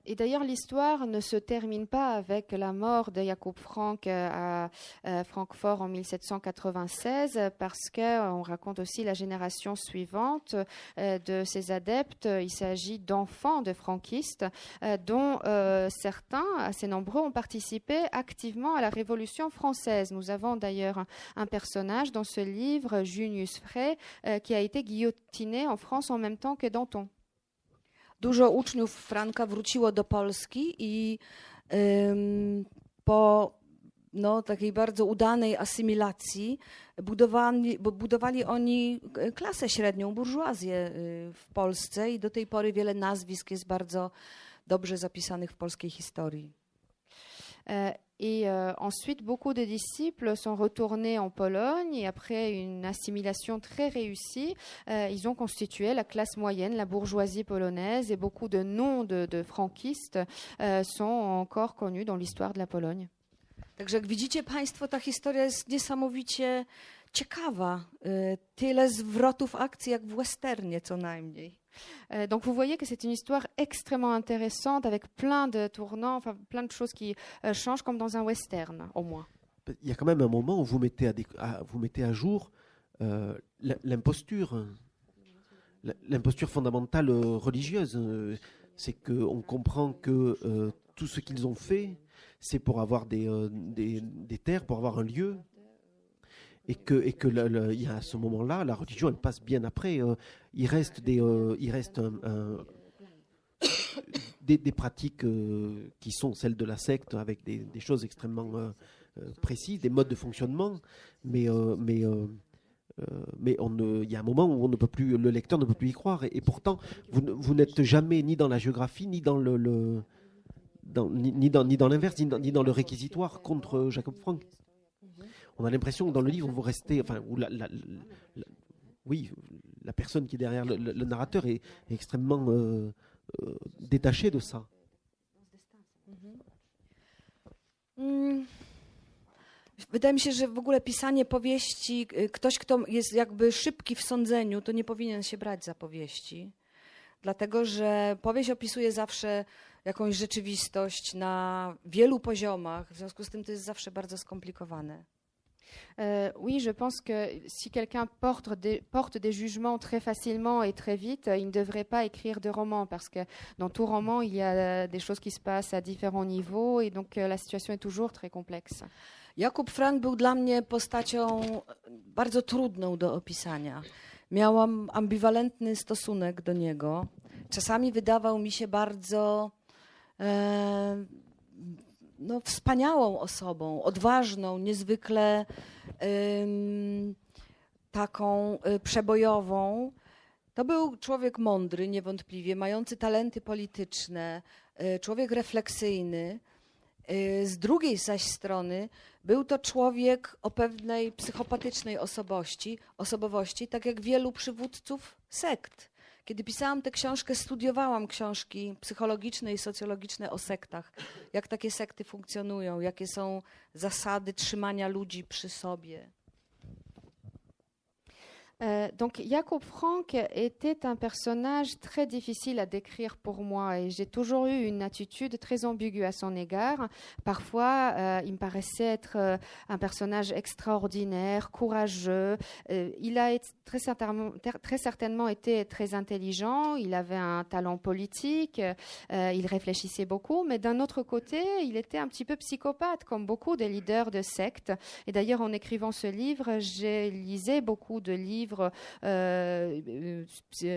Et d'ailleurs, l'histoire ne se termine pas avec la mort de Jakob Frank à Francfort en 1796, parce qu'on raconte aussi la génération suivante de ses adeptes. Il s'agit d'enfants de franquistes, dont certains, assez nombreux, ont participé activement à la Révolution française. Nous avons d'ailleurs un personnage dans ce livre, Junius Frey, qui a été guillotiné en France en même temps que Danton. Dużo uczniów Franka wróciło do Polski i po no, takiej bardzo udanej asymilacji budowali oni klasę średnią, burżuazję w Polsce i do tej pory wiele nazwisk jest bardzo dobrze zapisanych w polskiej historii. Ensuite, beaucoup de disciples sont retournés en Pologne et après une assimilation très réussie, ils ont constitué la classe moyenne, la bourgeoisie polonaise et beaucoup de noms de franquistes sont encore connus dans l'histoire de la Pologne. Także jak widzicie Państwo, ta historia jest niesamowicie ciekawa. Tyle zwrotów akcji jak w westernie co najmniej. Donc vous voyez que c'est une histoire extrêmement intéressante avec plein de tournants, enfin plein de choses qui changent comme dans un western au moins. Il y a quand même un moment où vous mettez à jour l'imposture fondamentale religieuse. C'est qu'on comprend que tout ce qu'ils ont fait, c'est pour avoir des terres, pour avoir un lieu. Et que il y a à ce moment-là, la religion, elle passe bien après. Il reste des pratiques qui sont celles de la secte, avec des choses extrêmement précises, des modes de fonctionnement. Mais il y a un moment où le lecteur ne peut plus y croire. Et pourtant, vous n'êtes jamais ni dans la géographie, ni dans ni dans l'inverse, ni dans le réquisitoire contre Jacob Frank. On a l'impression que dans le livre, vous restez, enfin, où la personne qui est derrière le narrateur est extrêmement détachée de ça. Wydaje mi się, że w ogóle pisanie powieści, ktoś, kto jest jakby szybki w sądzeniu, to nie powinien się brać za powieści. Dlatego, że powieść opisuje zawsze jakąś rzeczywistość na wielu poziomach, w związku z tym to jest zawsze bardzo skomplikowane. Oui, je pense que si quelqu'un porte des jugements très facilement et très vite, il ne devrait pas écrire de roman parce que dans tout roman, il y a des choses qui se passent à différents niveaux et donc la situation est toujours très complexe. Jakub Frank był dla mnie postacią bardzo trudną do opisania. Miałam ambiwalentny stosunek do niego. Czasami wydawał mi się bardzo wspaniałą osobą, odważną, niezwykle taką przebojową. To był człowiek mądry, niewątpliwie, mający talenty polityczne, człowiek refleksyjny. Z drugiej zaś strony był to człowiek o pewnej psychopatycznej osobowości, tak jak wielu przywódców sekt. Kiedy pisałam tę książkę, studiowałam książki psychologiczne i socjologiczne o sektach. Jak takie sekty funkcjonują, jakie są zasady trzymania ludzi przy sobie. Donc Jacob Frank était un personnage très difficile à décrire pour moi et j'ai toujours eu une attitude très ambiguë à son égard. Parfois, il me paraissait être un personnage extraordinaire, courageux. Il a très certainement été très intelligent, il avait un talent politique, il réfléchissait beaucoup, mais d'un autre côté, il était un petit peu psychopathe, comme beaucoup des leaders de sectes. Et d'ailleurs, en écrivant ce livre, j'ai lisé beaucoup de livres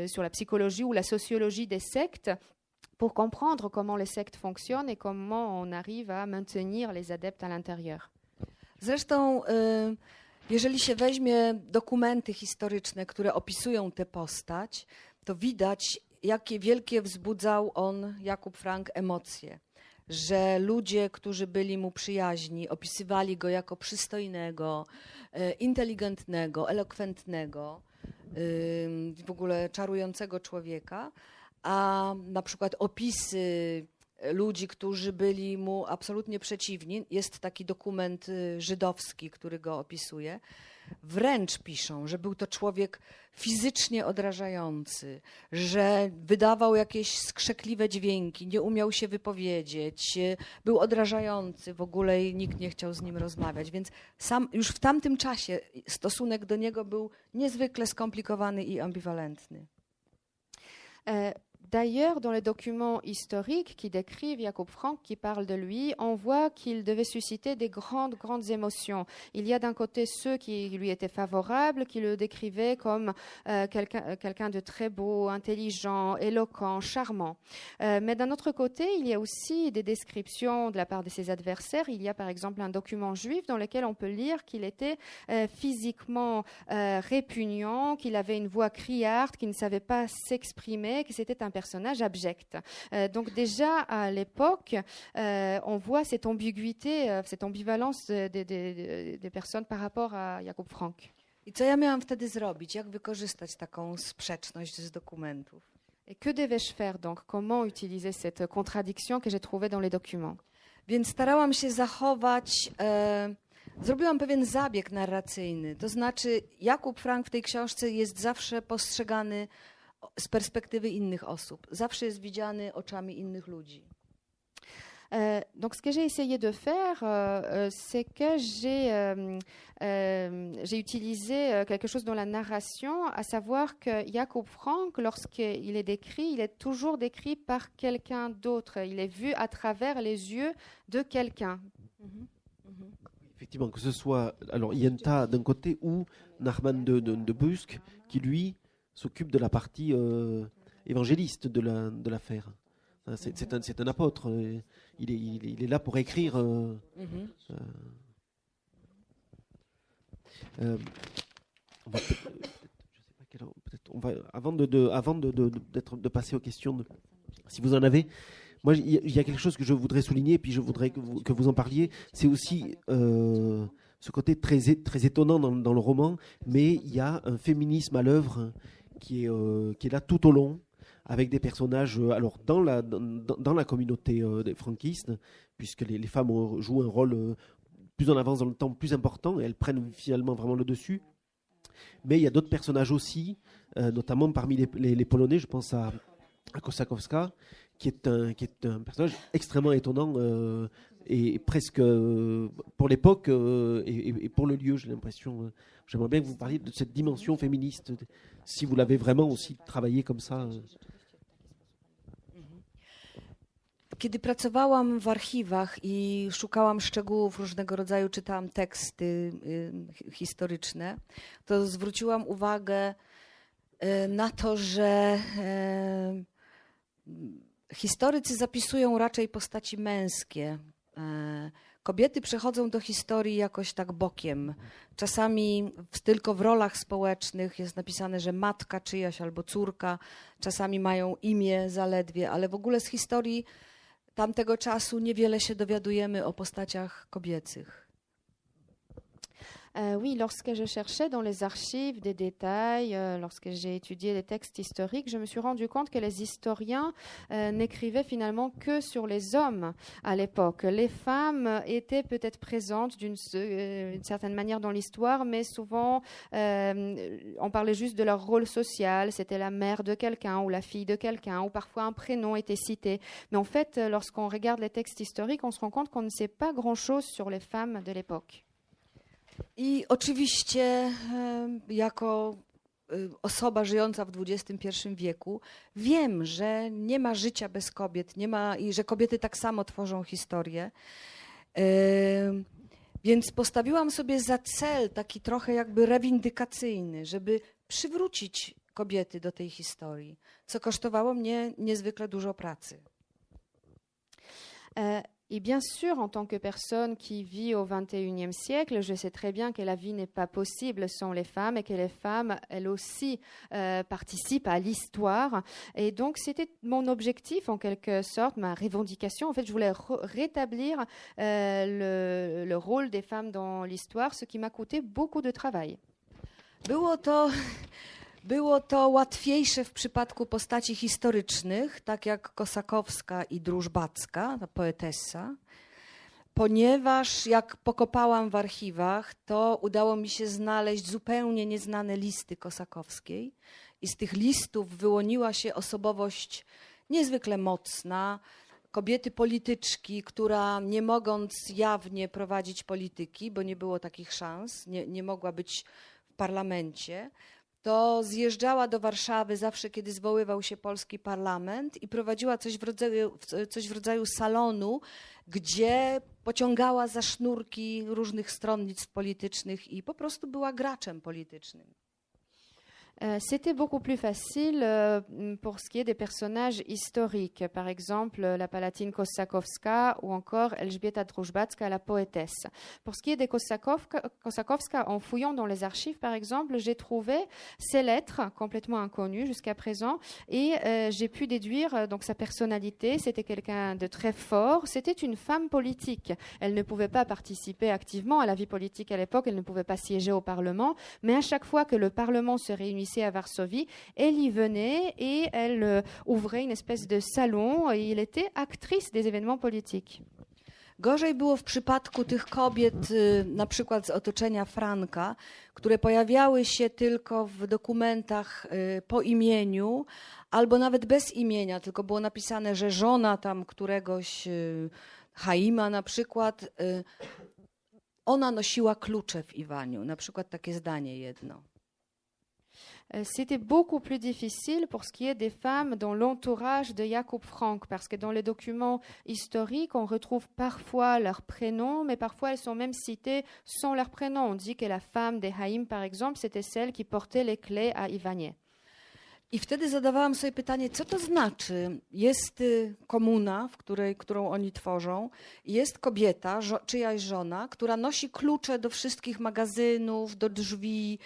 sur la psychologie ou la sociologie des sectes pour comprendre comment les sectes fonctionnent et comment on arrive à maintenir les adeptes à l'intérieur. Zresztą, jeżeli się weźmie dokumenty historyczne, które opisują tę postać, to widać, jakie wielkie wzbudzał on, Jakub Frank, emocje. Że ludzie, którzy byli mu przyjaźni, opisywali go jako przystojnego, inteligentnego, elokwentnego, w ogóle czarującego człowieka, a na przykład opisy ludzi, którzy byli mu absolutnie przeciwni, jest taki dokument żydowski, który go opisuje, wręcz piszą, że był to człowiek fizycznie odrażający, że wydawał jakieś skrzekliwe dźwięki, nie umiał się wypowiedzieć, był odrażający w ogóle i nikt nie chciał z nim rozmawiać. Więc sam już w tamtym czasie stosunek do niego był niezwykle skomplikowany i ambiwalentny. D'ailleurs, dans les documents historiques qui décrivent Jakob Frank, qui parlent de lui, on voit qu'il devait susciter des grandes émotions. Il y a d'un côté ceux qui lui étaient favorables, qui le décrivaient comme quelqu'un de très beau, intelligent, éloquent, charmant. Mais d'un autre côté, il y a aussi des descriptions de la part de ses adversaires. Il y a par exemple un document juif dans lequel on peut lire qu'il était physiquement répugnant, qu'il avait une voix criarde, qu'il ne savait pas s'exprimer, que c'était un personnage abject. Donc déjà à l'époque, on voit cette ambiguïté, cette ambivalence des personnes par rapport à Jakob Frank. I co ja miałam wtedy zrobić? Jak wykorzystać taką sprzeczność z dokumentów? Et que devais-je faire donc? Comment utiliser cette contradiction que j'ai trouvée dans les documents? Więc starałam się zachować, zrobiłam pewien zabieg narracyjny. To znaczy Jakub Frank w tej książce jest zawsze postrzegany z perspektywy innych osób. Zawsze jest widziany oczami innych ludzi. Donc ce que j'ai essayé de faire, c'est que j'ai utilisé quelque chose dans la narration, à savoir que Jakob Frank, lorsqu'il est décrit, il est toujours décrit par quelqu'un d'autre. Il est vu à travers les yeux de quelqu'un. Effectivement, que ce soit alors Yenta d'un côté ou Nachman de Brusque, qui lui s'occupe de la partie évangéliste de l'affaire. C'est un apôtre. Il est là pour écrire. Avant de passer aux questions, si vous en avez, moi il y a quelque chose que je voudrais souligner, puis je voudrais que vous en parliez. C'est aussi ce côté très étonnant dans le roman, mais il y a un féminisme à l'œuvre qui est là tout au long, avec des personnages alors dans la communauté des franquistes, puisque les femmes jouent un rôle plus en avance dans le temps, plus important, et elles prennent finalement vraiment le dessus. Mais il y a d'autres personnages aussi, notamment parmi les Polonais, je pense à Kosakowska, qui est un personnage extrêmement étonnant et presque pour l'époque et pour le lieu, j'ai l'impression. J'aimerais bien que vous parliez de cette dimension féministe, si vous l'avez vraiment aussi travaillé comme ça. Kiedy pracowałam w archiwach i szukałam szczegółów różnego rodzaju, czytałam teksty historyczne, to zwróciłam uwagę na to, że historycy zapisują raczej postaci męskie. Kobiety przechodzą do historii jakoś tak bokiem. Czasami tylko w rolach społecznych jest napisane, że matka czyjaś albo córka. Czasami mają imię zaledwie, ale w ogóle z historii tamtego czasu niewiele się dowiadujemy o postaciach kobiecych. Oui, lorsque je cherchais dans les archives des détails, lorsque j'ai étudié les textes historiques, je me suis rendu compte que les historiens n'écrivaient finalement que sur les hommes à l'époque. Les femmes étaient peut-être présentes d'une certaine manière dans l'histoire, mais souvent on parlait juste de leur rôle social, c'était la mère de quelqu'un ou la fille de quelqu'un, ou parfois un prénom était cité. Mais en fait, lorsqu'on regarde les textes historiques, on se rend compte qu'on ne sait pas grand-chose sur les femmes de l'époque. I oczywiście jako osoba żyjąca w XXI wieku wiem, że nie ma życia bez kobiet, i że kobiety tak samo tworzą historię. Więc postawiłam sobie za cel taki trochę jakby rewindykacyjny, żeby przywrócić kobiety do tej historii, co kosztowało mnie niezwykle dużo pracy. Et bien sûr, en tant que personne qui vit au XXIe siècle, je sais très bien que la vie n'est pas possible sans les femmes et que les femmes, elles aussi, participent à l'histoire. Et donc, c'était mon objectif, en quelque sorte, ma revendication. En fait, je voulais rétablir le rôle des femmes dans l'histoire, ce qui m'a coûté beaucoup de travail. Było to łatwiejsze w przypadku postaci historycznych, tak jak Kosakowska i Drużbacka, ta poetessa, ponieważ jak pokopałam w archiwach, to udało mi się znaleźć zupełnie nieznane listy Kosakowskiej i z tych listów wyłoniła się osobowość niezwykle mocna, kobiety polityczki, która nie mogąc jawnie prowadzić polityki, bo nie było takich szans, nie mogła być w parlamencie, to zjeżdżała do Warszawy zawsze, kiedy zwoływał się polski parlament i prowadziła coś w rodzaju salonu, gdzie pociągała za sznurki różnych stronnictw politycznych i po prostu była graczem politycznym. C'était beaucoup plus facile pour ce qui est des personnages historiques, par exemple la Palatine Kossakowska ou encore Elżbieta Drużbacka, la poétesse. Pour ce qui est des Kossakowska, en fouillant dans les archives, par exemple, j'ai trouvé ses lettres complètement inconnues jusqu'à présent et j'ai pu déduire donc sa personnalité. C'était quelqu'un de très fort. C'était une femme politique. Elle ne pouvait pas participer activement à la vie politique à l'époque. Elle ne pouvait pas siéger au Parlement. Mais à chaque fois que le Parlement se réunissait à Varsovie, elle y venait et elle ouvrait une espèce de salon et elle était actrice des événements politiques. Gorzej było w przypadku tych kobiet, na przykład z otoczenia Franka, które pojawiały się tylko w dokumentach po imieniu, albo nawet bez imienia, tylko było napisane, że żona tam któregoś Chaima na przykład, ona nosiła klucze w Iwaniu. Na przykład takie zdanie jedno. C'était beaucoup plus difficile pour ce qui est des femmes dans l'entourage de Jakub Frank, parce que dans les documents historiques, on retrouve parfois leurs prénoms, mais parfois elles sont même citées sans leur prénom. On dit que la femme des Chaim, par exemple, c'était celle qui portait les clés à Iwanie. I wtedy zadawałam sobie pytanie, co to znaczy? Jest komuna, którą oni tworzą, i jest kobieta, czyjaś żona, która nosi klucze do wszystkich magazynów, do drzwi,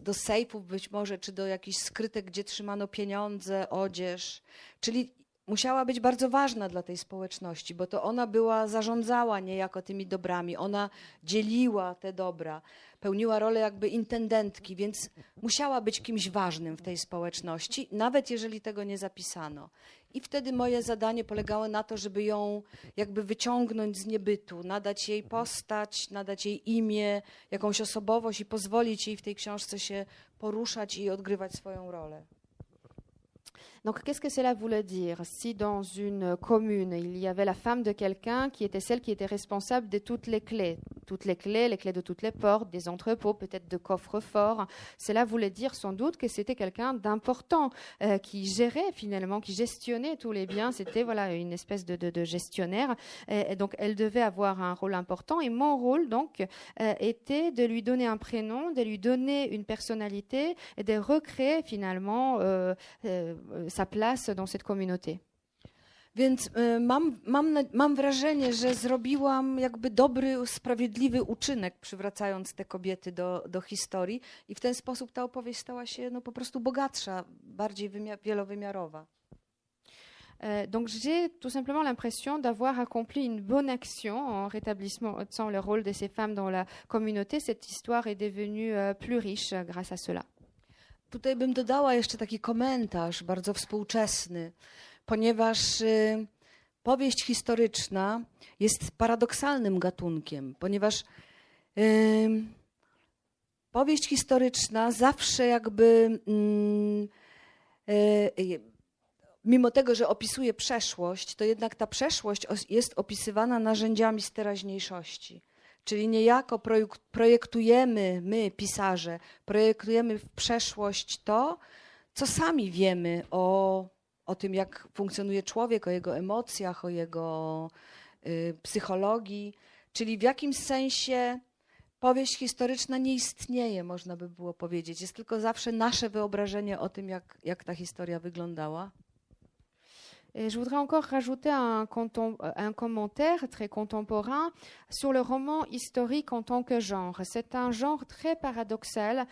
do sejfów być może, czy do jakichś skrytek, gdzie trzymano pieniądze, odzież. Czyli musiała być bardzo ważna dla tej społeczności, bo to ona zarządzała niejako tymi dobrami, ona dzieliła te dobra, pełniła rolę jakby intendentki, więc musiała być kimś ważnym w tej społeczności, nawet jeżeli tego nie zapisano. I wtedy moje zadanie polegało na to, żeby ją jakby wyciągnąć z niebytu, nadać jej postać, nadać jej imię, jakąś osobowość i pozwolić jej w tej książce się poruszać i odgrywać swoją rolę. Donc, qu'est-ce que cela voulait dire? Si dans une commune, il y avait la femme de quelqu'un qui était celle qui était responsable de toutes les clés de toutes les portes, des entrepôts, peut-être de coffres-forts, cela voulait dire sans doute que c'était quelqu'un d'important qui gérait finalement, qui gestionnait tous les biens. C'était voilà une espèce de gestionnaire. Et donc, elle devait avoir un rôle important. Et mon rôle, donc, était de lui donner un prénom, de lui donner une personnalité et de recréer finalement sa place dans cette communauté. Więc mam wrażenie, że zrobiłam jakby dobry, sprawiedliwy uczynek, przywracając te kobiety do historii i w ten sposób ta opowieść stała się po prostu bogatsza, bardziej wielowymiarowa. Donc j'ai tout simplement l'impression d'avoir accompli une bonne action en rétablissant le rôle de ces femmes dans la communauté. Cette histoire est devenue plus riche grâce à cela. Tutaj bym dodała jeszcze taki komentarz bardzo współczesny, ponieważ powieść historyczna jest paradoksalnym gatunkiem, ponieważ powieść historyczna zawsze jakby, mimo tego, że opisuje przeszłość, to jednak ta przeszłość jest opisywana narzędziami z teraźniejszości. Czyli niejako projektujemy, my, pisarze, projektujemy w przeszłość to, co sami wiemy o tym, jak funkcjonuje człowiek, o jego emocjach, o jego psychologii. Czyli w jakimś sensie powieść historyczna nie istnieje, można by było powiedzieć. Jest tylko zawsze nasze wyobrażenie o tym, jak ta historia wyglądała. Et je voudrais encore rajouter un commentaire très contemporain sur le roman historique en tant que genre. C'est un genre très paradoxal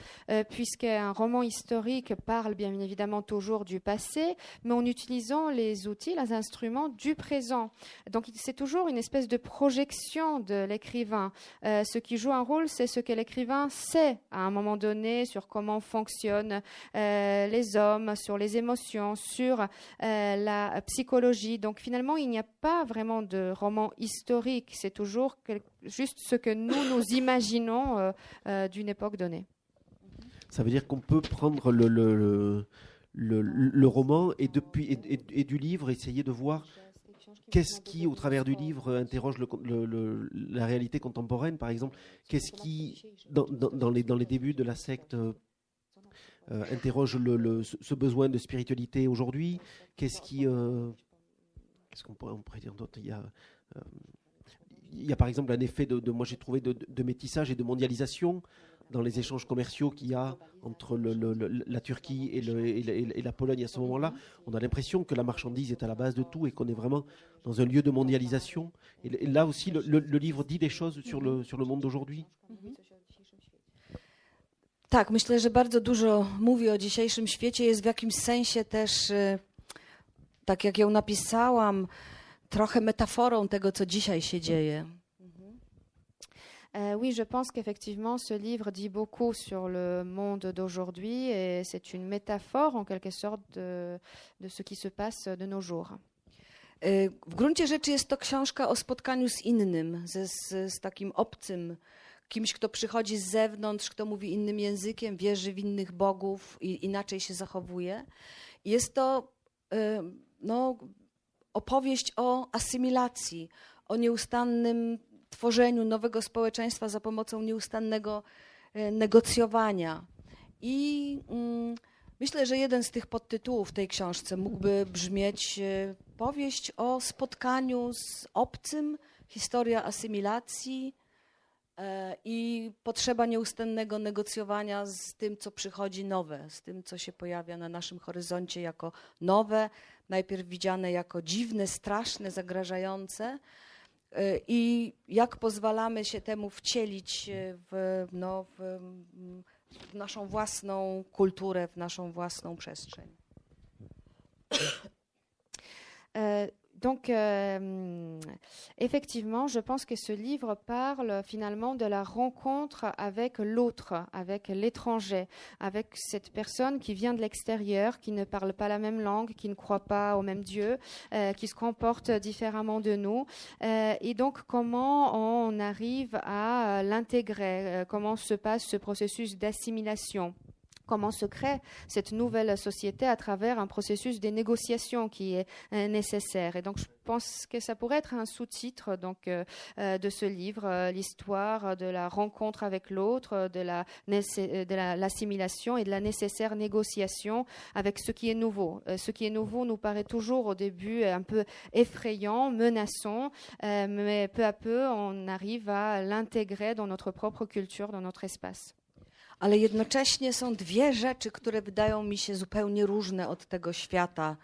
puisqu'un roman historique parle bien évidemment toujours du passé, mais en utilisant les outils, les instruments du présent. Donc c'est toujours une espèce de projection de l'écrivain. Ce qui joue un rôle, c'est ce que l'écrivain sait à un moment donné sur comment fonctionnent les hommes, sur les émotions, sur la psychologie. Donc finalement, il n'y a pas vraiment de roman historique. C'est toujours juste ce que nous imaginons d'une époque donnée. Ça veut dire qu'on peut prendre le roman et du livre essayer de voir qu'est-ce qui, au travers du livre, interroge la réalité contemporaine, par exemple. Qu'est-ce qui, dans les débuts de la secte, interroge ce besoin de spiritualité aujourd'hui. Qu'est-ce qu'on pourrait dire d'autre? Il y a par exemple un effet moi j'ai trouvé de métissage et de mondialisation dans les échanges commerciaux qu'il y a entre la Turquie et la Pologne à ce moment-là. On a l'impression que la marchandise est à la base de tout et qu'on est vraiment dans un lieu de mondialisation. Et là aussi, le livre dit des choses sur le monde d'aujourd'hui. Tak, myślę, że bardzo dużo mówi o dzisiejszym świecie. Jest w jakimś sensie też, tak jak ją napisałam, trochę metaforą tego, co dzisiaj się dzieje. Oui, je pense qu'effectivement, ce livre dit beaucoup sur le monde d'aujourd'hui et c'est une métaphore en quelque sorte de ce qui se passe de nos jours. W gruncie rzeczy jest to książka o spotkaniu z innym, z takim obcym, kimś, kto przychodzi z zewnątrz, kto mówi innym językiem, wierzy w innych bogów i inaczej się zachowuje. Jest to opowieść o asymilacji, o nieustannym tworzeniu nowego społeczeństwa za pomocą nieustannego negocjowania. I myślę, że jeden z tych podtytułów w tej książce mógłby brzmieć powieść o spotkaniu z obcym, historia asymilacji i potrzeba nieustannego negocjowania z tym, co przychodzi nowe, z tym, co się pojawia na naszym horyzoncie jako nowe, najpierw widziane jako dziwne, straszne, zagrażające, i jak pozwalamy się temu wcielić w naszą własną kulturę, w naszą własną przestrzeń. Donc, effectivement, je pense que ce livre parle finalement de la rencontre avec l'autre, avec l'étranger, avec cette personne qui vient de l'extérieur, qui ne parle pas la même langue, qui ne croit pas au même Dieu, qui se comporte différemment de nous. Et donc, comment on arrive à l'intégrer, comment se passe ce processus d'assimilation? Comment se crée cette nouvelle société à travers un processus de négociation qui est nécessaire. Et donc, je pense que ça pourrait être un sous-titre de ce livre, l'histoire de la rencontre avec l'autre, de l'assimilation et de la nécessaire négociation avec ce qui est nouveau. Ce qui est nouveau nous paraît toujours au début un peu effrayant, menaçant, mais peu à peu, on arrive à l'intégrer dans notre propre culture, dans notre espace. Ale jednocześnie są dwie rzeczy, które wydają mi się zupełnie różne od tego świata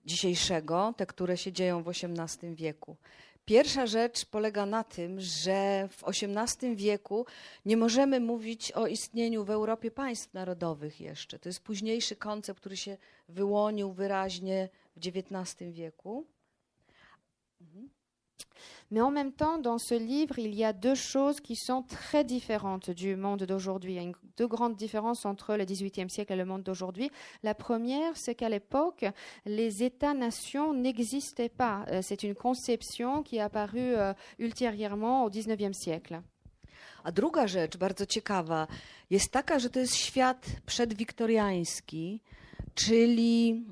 dzisiejszego, te, które się dzieją w XVIII wieku. Pierwsza rzecz polega na tym, że w XVIII wieku nie możemy mówić o istnieniu w Europie państw narodowych jeszcze. To jest późniejszy koncept, który się wyłonił wyraźnie w XIX wieku. Mais en même temps, dans ce livre, il y a deux choses qui sont très différentes du monde d'aujourd'hui. Il y a deux grandes différences entre le XVIIIe siècle et le monde d'aujourd'hui. La première, c'est qu'à l'époque, les États-nations n'existaient pas. C'est une conception qui est apparue ultérieurement au XIXe siècle. A druga rzecz, bardzo ciekawa, jest taka, że to jest świat przedwiktoriański, czyli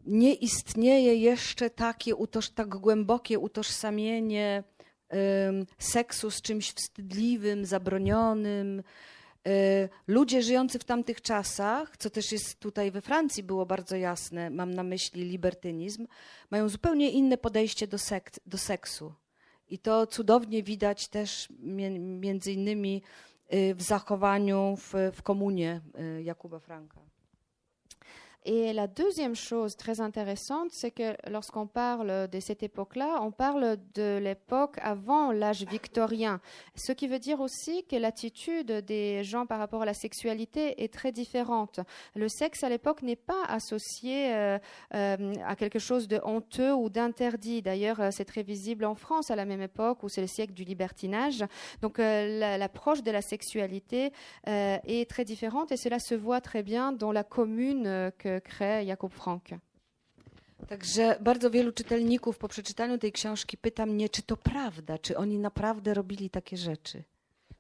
nie istnieje jeszcze tak głębokie utożsamienie seksu z czymś wstydliwym, zabronionym. Ludzie żyjący w tamtych czasach, co też jest tutaj we Francji było bardzo jasne, mam na myśli libertynizm, mają zupełnie inne podejście do seksu. I to cudownie widać też między innymi w zachowaniu w komunie Jakuba Franka. Et la deuxième chose très intéressante, c'est que lorsqu'on parle de cette époque-là, on parle de l'époque avant l'âge victorien. Ce qui veut dire aussi que l'attitude des gens par rapport à la sexualité est très différente. Le sexe à l'époque n'est pas associé à quelque chose de honteux ou d'interdit. D'ailleurs, c'est très visible en France à la même époque où c'est le siècle du libertinage. Donc l'approche de la sexualité est très différente et cela se voit très bien dans la commune que crée Jakub Frank. Także bardzo wielu czytelników po przeczytaniu tej książki pyta mnie, czy to prawda, czy oni naprawdę robili takie rzeczy.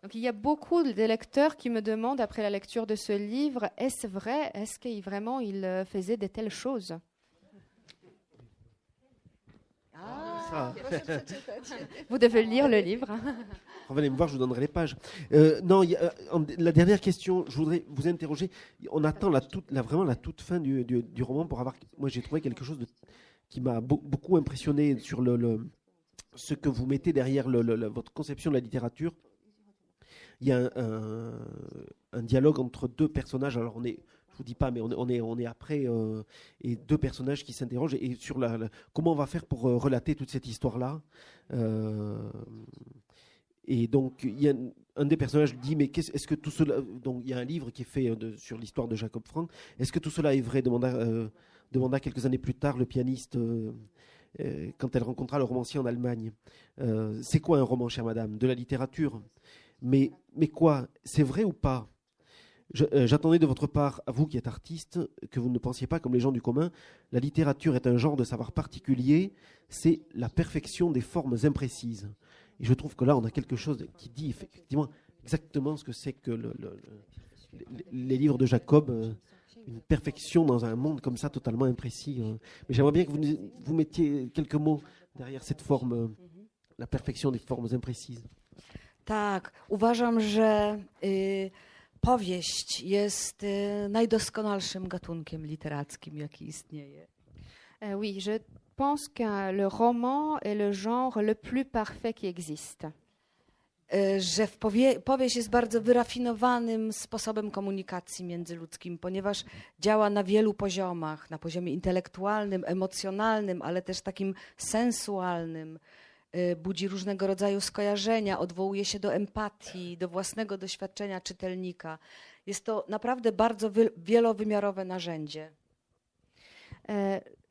Donc il y a beaucoup de lecteurs qui me demandent après la lecture de ce livre, est-ce vrai, est-ce qu'il vraiment il faisait de telles choses? Vous devez lire le livre. Revenez me voir, je vous donnerai les pages. Non, la dernière question, je voudrais vous interroger. On attend vraiment la toute fin du roman pour avoir. Moi, j'ai trouvé quelque chose qui m'a beaucoup impressionné sur ce que vous mettez derrière votre conception de la littérature. Il y a un dialogue entre deux personnages. Alors, je vous dis pas, mais on est après, et deux personnages qui s'interrogent et sur comment on va faire pour relater toute cette histoire-là. Et donc, il y a un des personnages dit, mais est-ce que tout cela... Donc, il y a un livre qui est fait sur l'histoire de Jacob Frank. Est-ce que tout cela est vrai, demanda quelques années plus tard le pianiste quand elle rencontra le romancier en Allemagne. C'est quoi un roman, chère madame? De la littérature. Mais quoi? C'est vrai ou pas? J'attendais de votre part, à vous qui êtes artiste, que vous ne pensiez pas comme les gens du commun. La littérature est un genre de savoir particulier, c'est la perfection des formes imprécises. Et je trouve que là, on a quelque chose qui dit effectivement exactement ce que c'est que les livres de Jacob, une perfection dans un monde comme ça, totalement imprécis. Mais j'aimerais bien que vous mettiez quelques mots derrière cette forme, la perfection des formes imprécises. Tak, uważam, że powieść jest najdoskonalszym gatunkiem literackim, jaki istnieje. Oui, je pense que le roman est le genre le plus parfait qui existe. Że powieść jest bardzo wyrafinowanym sposobem komunikacji międzyludzkim, ponieważ działa na wielu poziomach, na poziomie intelektualnym, emocjonalnym, ale też takim sensualnym. Budzi różnego rodzaju skojarzenia, odwołuje się do empatii, do własnego doświadczenia czytelnika. Jest to naprawdę bardzo wielowymiarowe narzędzie.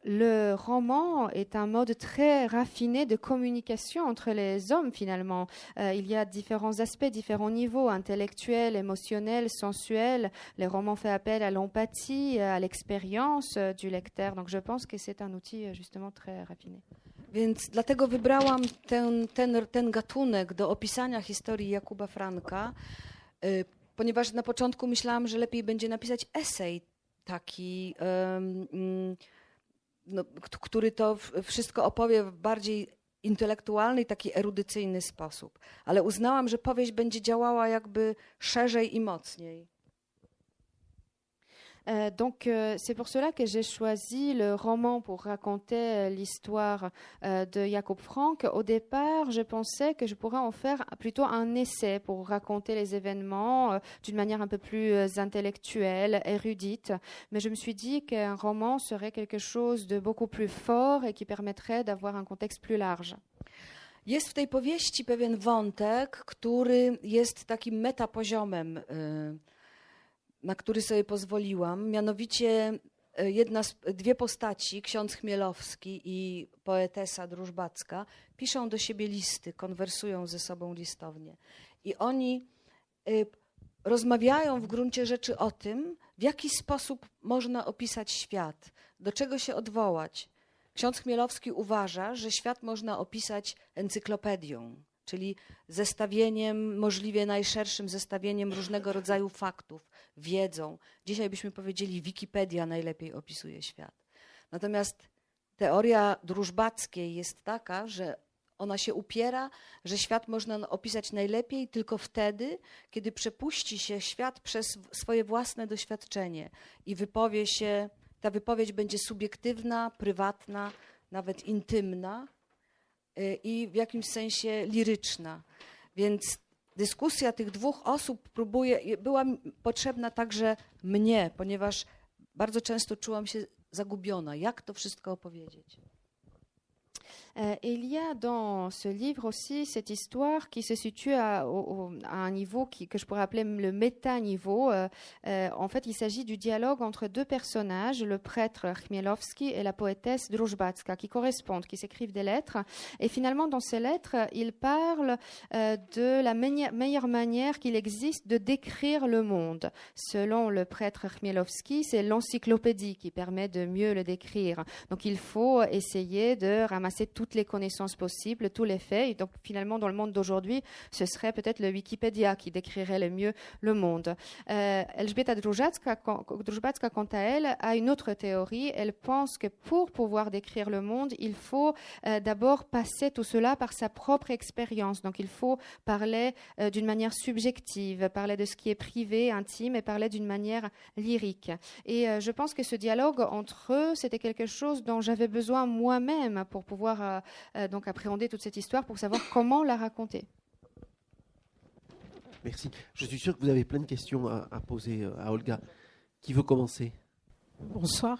Le roman est un mode très raffiné de communication entre les hommes finalement. Il y a différents aspects, différents niveaux, intellectuels, émotionnels, sensuels. Les romans font appel à l'empathie, à l'expérience du lecteur. Donc je pense que c'est un outil justement très raffiné. Więc dlatego wybrałam ten gatunek do opisania historii Jakuba Franka, ponieważ na początku myślałam, że lepiej będzie napisać esej taki, który to wszystko opowie w bardziej intelektualny i taki erudycyjny sposób. Ale uznałam, że powieść będzie działała jakby szerzej i mocniej. Donc c'est pour cela que j'ai choisi le roman pour raconter l'histoire de Jacob Frank. Au départ, je pensais que je pourrais en faire plutôt un essai pour raconter les événements d'une manière un peu plus intellectuelle, érudite. Mais je me suis dit qu'un roman serait quelque chose de beaucoup plus fort et qui permettrait d'avoir un contexte plus large. Jest w tej powieści pewien wątek, który jest takim metapoziomem, na który sobie pozwoliłam, mianowicie dwie postaci, ksiądz Chmielowski i poetesa Drużbacka, piszą do siebie listy, konwersują ze sobą listownie. I oni rozmawiają w gruncie rzeczy o tym, w jaki sposób można opisać świat, do czego się odwołać. Ksiądz Chmielowski uważa, że świat można opisać encyklopedią, czyli zestawieniem, możliwie najszerszym zestawieniem różnego rodzaju faktów, wiedzą. Dzisiaj byśmy powiedzieli, Wikipedia najlepiej opisuje świat. Natomiast teoria Drużbackiej jest taka, że ona się upiera, że świat można opisać najlepiej tylko wtedy, kiedy przepuści się świat przez swoje własne doświadczenie i ta wypowiedź będzie subiektywna, prywatna, nawet intymna i w jakimś sensie liryczna. Więc dyskusja tych dwóch osób była potrzebna także mnie, ponieważ bardzo często czułam się zagubiona. Jak to wszystko opowiedzieć? Il y a dans ce livre aussi cette histoire qui se situe à un niveau que je pourrais appeler le méta-niveau. En fait, il s'agit du dialogue entre deux personnages, le prêtre Chmielowski et la poétesse Drużbacka, qui correspondent, qui s'écrivent des lettres. Et finalement, dans ces lettres, ils parlent de la meilleure manière qu'il existe de décrire le monde. Selon le prêtre Chmielowski, c'est l'encyclopédie qui permet de mieux le décrire. Donc, il faut essayer de ramasser tout toutes les connaissances possibles, tous les faits. Et donc finalement, dans le monde d'aujourd'hui, ce serait peut-être le Wikipédia qui décrirait le mieux le monde. Elżbieta Drużacka, quant à elle, a une autre théorie. Elle pense que pour pouvoir décrire le monde, il faut d'abord passer tout cela par sa propre expérience. Donc il faut parler d'une manière subjective, parler de ce qui est privé, intime, et parler d'une manière lyrique. Et je pense que ce dialogue entre eux, c'était quelque chose dont j'avais besoin moi-même pour pouvoir donc appréhender toute cette histoire, pour savoir comment la raconter. Merci. Je suis sûr que vous avez plein de questions à poser à Olga. Qui veut commencer? Bonsoir.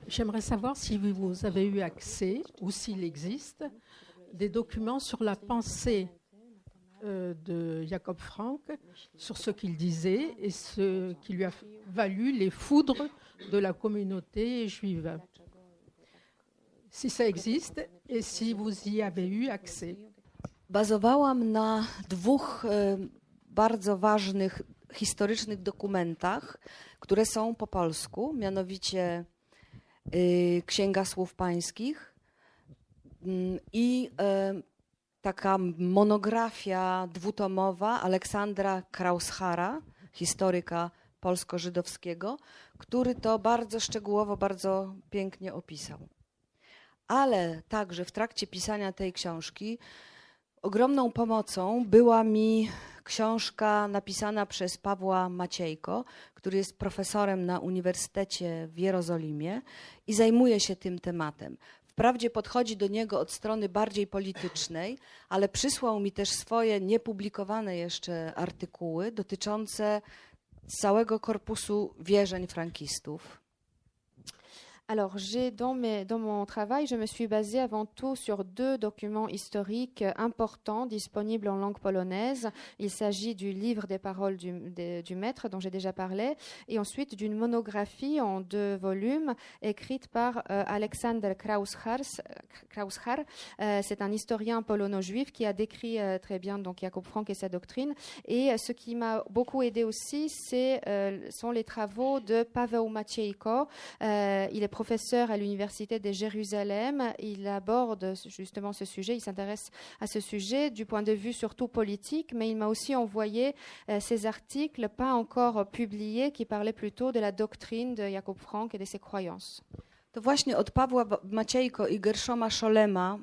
J'aimerais savoir si vous avez eu accès, ou s'il existe, des documents sur la pensée de Jacob Frank, sur ce qu'il disait et ce qui lui a valu les foudres de la communauté juive. Si ça existe et si vous y avez eu accès. Bazowałam na dwóch bardzo ważnych historycznych dokumentach, które są po polsku, mianowicie Księga Słów Pańskich i taka monografia dwutomowa Aleksandra Krauschara, historyka polsko-żydowskiego, który to bardzo szczegółowo, bardzo pięknie opisał. Ale także w trakcie pisania tej książki ogromną pomocą była mi książka napisana przez Pawła Maciejko, który jest profesorem na Uniwersytecie w Jerozolimie i zajmuje się tym tematem. Wprawdzie podchodzi do niego od strony bardziej politycznej, ale przysłał mi też swoje niepublikowane jeszcze artykuły dotyczące całego korpusu wierzeń frankistów. Alors, dans mon travail, je me suis basée avant tout sur deux documents historiques importants disponibles en langue polonaise. Il s'agit du livre des paroles du maître dont j'ai déjà parlé et ensuite d'une monographie en 2 volumes écrite par Aleksander Krauschar. C'est un historien polono-juif qui a décrit très bien donc Jacob Frank et sa doctrine. Et ce qui m'a beaucoup aidé aussi, sont les travaux de Paweł Maciejko. Il est professeur à l'université de Jérusalem. Il aborde justement ce sujet, il s'intéresse à ce sujet du point de vue surtout politique, mais il m'a aussi envoyé ces articles pas encore publiés qui parlaient plutôt de la doctrine de Jacob Frank et de ses croyances. To właśnie od Pawła Maciejko i Gershoma Scholema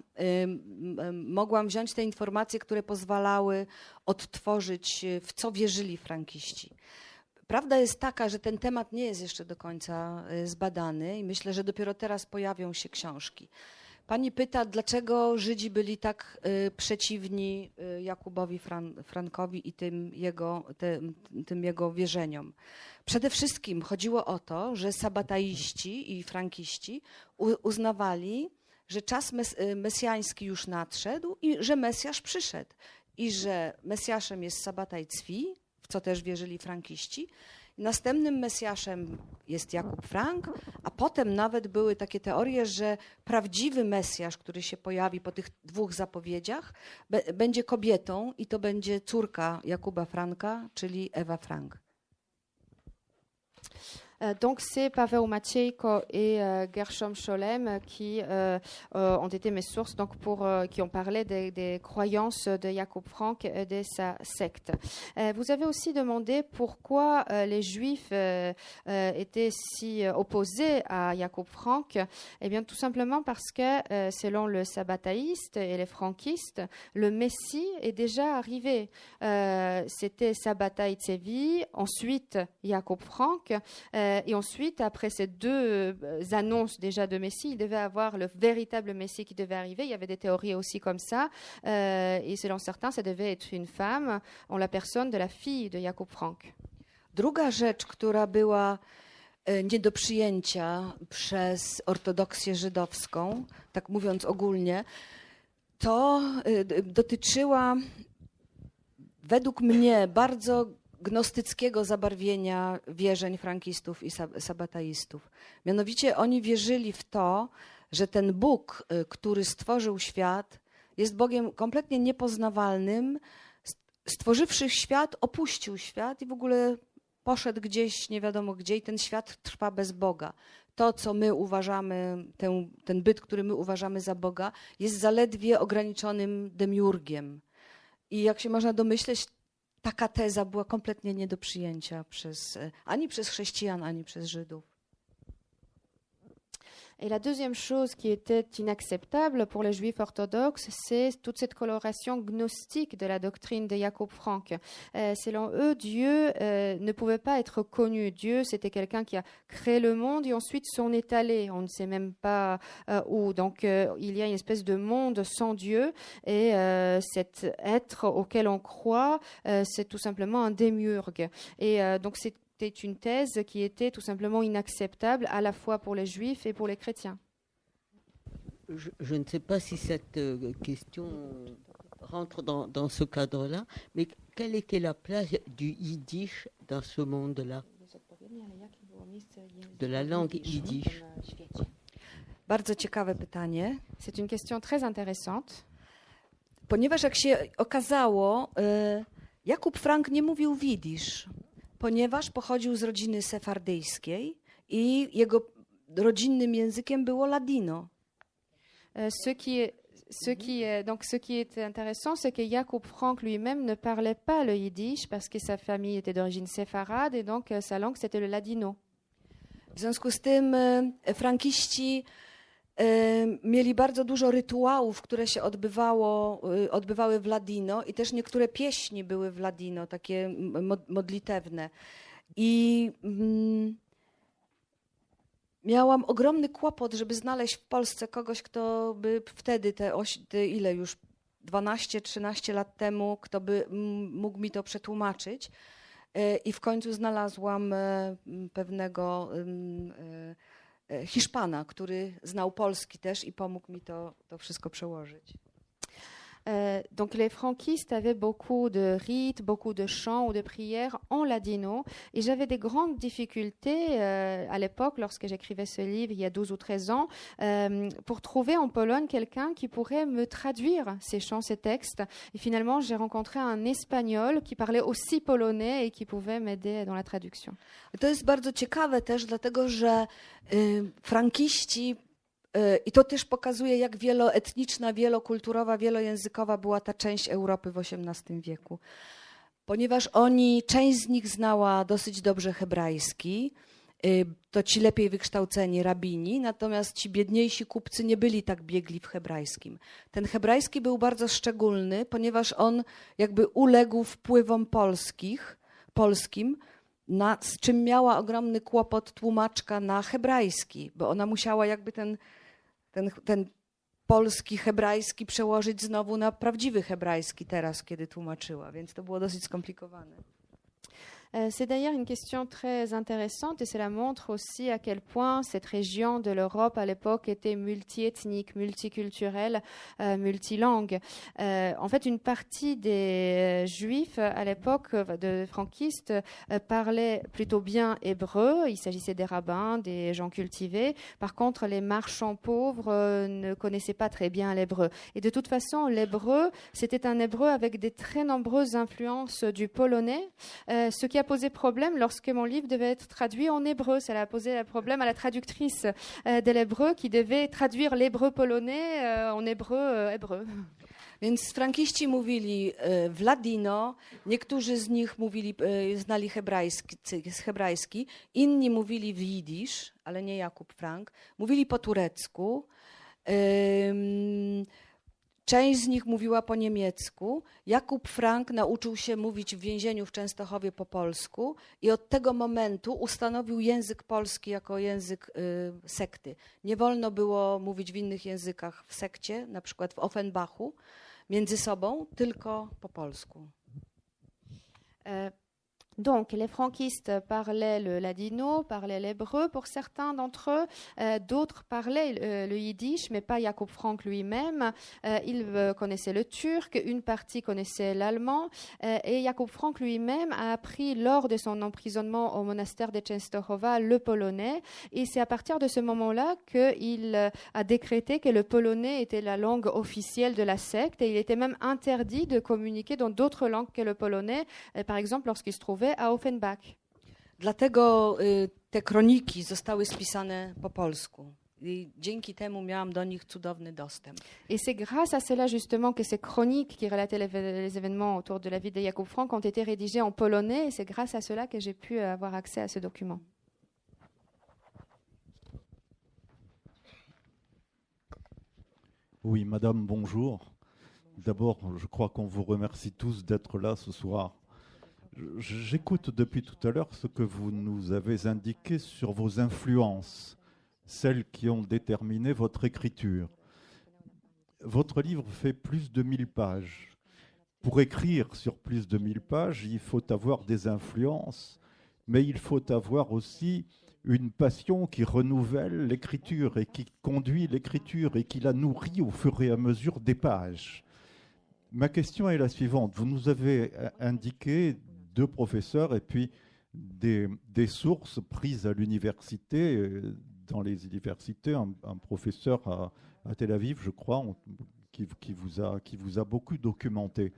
mogłam wziąć te informacje, które pozwalały odtworzyć, w co wierzyli frankiści. Prawda jest taka, że ten temat nie jest jeszcze do końca zbadany i myślę, że dopiero teraz pojawią się książki. Pani pyta, dlaczego Żydzi byli tak przeciwni Jakubowi Frankowi i tym jego wierzeniom. Przede wszystkim chodziło o to, że sabataiści i frankiści uznawali, że czas mesjański już nadszedł i że Mesjasz przyszedł. I że Mesjaszem jest Sabataj Cwi, w co też wierzyli frankiści. Następnym Mesjaszem jest Jakub Frank, a potem nawet były takie teorie, że prawdziwy Mesjasz, który się pojawi po tych 2 zapowiedziach, będzie kobietą i to będzie córka Jakuba Franka, czyli Ewa Frank. Donc c'est Paweł Maciejko et Gershom Scholem qui ont été mes sources, donc qui ont parlé des croyances de Jacob Frank et de sa secte. Vous avez aussi demandé pourquoi les Juifs étaient si opposés à Jacob Frank. Eh bien, tout simplement parce que selon le sabbataïste et les franquistes, le Messie est déjà arrivé. C'était Sabbatai Tzvi, ensuite Jacob Frank. Et ensuite, après ces 2 annonces déjà de Messie, il devait avoir le véritable Messie qui devait arriver. Il y avait des théories aussi comme ça. Et selon certains, ça devait être une femme en la personne de la fille de Jacob Frank. Druga rzecz, która była nie do przyjęcia przez ortodoksję żydowską, tak mówiąc ogólnie, to dotyczyła według mnie bardzo gnostyckiego zabarwienia wierzeń frankistów i sabbataistów. Mianowicie oni wierzyli w to, że ten Bóg, który stworzył świat, jest Bogiem kompletnie niepoznawalnym. Stworzywszy świat, opuścił świat i w ogóle poszedł gdzieś, nie wiadomo gdzie, i ten świat trwa bez Boga. to, co my uważamy, ten byt, który my uważamy za Boga, jest zaledwie ograniczonym demiurgiem. I jak się można domyśleć, taka teza była kompletnie nie do przyjęcia ani przez chrześcijan, ani przez Żydów. Et la deuxième chose qui était inacceptable pour les juifs orthodoxes, c'est toute cette coloration gnostique de la doctrine de Jacob Frank. Selon eux, Dieu ne pouvait pas être connu. Dieu, c'était quelqu'un qui a créé le monde et ensuite s'en est allé. On ne sait même pas où. Donc, il y a une espèce de monde sans Dieu et cet être auquel on croit, c'est tout simplement un démiurge. Et donc, c'était une thèse qui était tout simplement inacceptable à la fois pour les juifs et pour les chrétiens. Je ne sais pas si cette question rentre dans ce cadre-là, mais quelle était la place du yiddish dans ce monde-là, de la langue yiddish? Bardzo ciekawe pytanie. C'est une question très intéressante. Ponieważ jak się okazało, Jakub Frank nie mówił jidysz, ponieważ pochodził z rodziny sefardyjskiej i jego rodzinnym językiem było ladino. Ce qui est intéressant, c'est que Jacob Frank lui-même ne parlait pas le yiddish parce que sa famille était d'origine séfarade et donc sa langue c'était le ladino. W związku z tym frankiści mieli bardzo dużo rytuałów, które się odbywały w ladino i też niektóre pieśni były w ladino, takie modlitewne. I miałam ogromny kłopot, żeby znaleźć w Polsce kogoś, kto by wtedy, ile już 12-13 lat temu, kto by mógł mi to przetłumaczyć. I w końcu znalazłam pewnego Hiszpana, który znał polski też i pomógł mi to wszystko przełożyć. Donc les franquistes avaient beaucoup de rites, beaucoup de chants ou de prières en ladino et j'avais des grandes difficultés à l'époque lorsque j'écrivais ce livre il y a 12 ou 13 ans pour trouver en Pologne quelqu'un qui pourrait me traduire ces chants, ces textes et finalement j'ai rencontré un Espagnol qui parlait aussi polonais et qui pouvait m'aider dans la traduction. To jest bardzo ciekawe też dlatego, że frankiści i to też pokazuje, jak wieloetniczna, wielokulturowa, wielojęzykowa była ta część Europy w XVIII wieku. Ponieważ część z nich znała dosyć dobrze hebrajski, to ci lepiej wykształceni rabini, natomiast ci biedniejsi kupcy nie byli tak biegli w hebrajskim. Ten hebrajski był bardzo szczególny, ponieważ on jakby uległ wpływom polskim, z czym miała ogromny kłopot tłumaczka na hebrajski, bo ona musiała jakby ten polski, hebrajski przełożyć znowu na prawdziwy hebrajski teraz, kiedy tłumaczyła, więc to było dosyć skomplikowane. C'est d'ailleurs une question très intéressante et cela montre aussi à quel point cette région de l'Europe à l'époque était multiethnique, multiculturelle, multilangue. En fait, une partie des juifs à l'époque de franquistes parlaient plutôt bien hébreu. Il s'agissait des rabbins, des gens cultivés. Par contre, les marchands pauvres ne connaissaient pas très bien l'hébreu. Et de toute façon, l'hébreu, c'était un hébreu avec des très nombreuses influences du polonais, ce qui a posé problème lorsque mon livre devait être traduit en hébreu. Ça a posé problème à la traductrice de l'hébreu qui devait traduire l'hébreu polonais en hébreu. Więc frankiści mówili w ladino, niektórzy z nich znali hebrajski, inni mówili w jidysz, ale nie Jakub Frank, mówili po turecku. Część z nich mówiła po niemiecku. Jakub Frank nauczył się mówić w więzieniu w Częstochowie po polsku i od tego momentu ustanowił język polski jako język sekty. Nie wolno było mówić w innych językach w sekcie, na przykład w Offenbachu, między sobą, tylko po polsku. Donc, les franquistes parlaient le ladino, parlaient l'hébreu pour certains d'entre eux. D'autres parlaient le yiddish, mais pas Jacob Frank lui-même. Ils connaissaient le turc, une partie connaissait l'allemand. Et Jacob Frank lui-même a appris lors de son emprisonnement au monastère de Częstochowa le polonais. Et c'est à partir de ce moment-là qu'il a décrété que le polonais était la langue officielle de la secte. Et il était même interdit de communiquer dans d'autres langues que le polonais, par exemple lorsqu'il se trouvait à Offenbach. Dlatego te kroniki zostały spisane po polsku. I dzięki temu miałam do nich cudowny dostęp. Et c'est grâce à cela justement que ces chroniques qui relataient les événements autour de la vie de Jakub Frank ont été rédigées en polonais et c'est grâce à cela que j'ai pu avoir accès à ce document. Oui, madame, bonjour. D'abord, je crois qu'on vous remercie tous d'être là ce soir. J'écoute depuis tout à l'heure ce que vous nous avez indiqué sur vos influences, celles qui ont déterminé votre écriture. Votre livre fait plus de 1000 pages. Pour écrire sur plus de 1000 pages, il faut avoir des influences, mais il faut avoir aussi une passion qui renouvelle l'écriture et qui conduit l'écriture et qui la nourrit au fur et à mesure des pages. Ma question est la suivante. Vous nous avez indiqué 2 professeurs et puis des sources prises à l'université. Dans les universités, un professeur à Tel Aviv, je crois, qui vous a beaucoup documenté.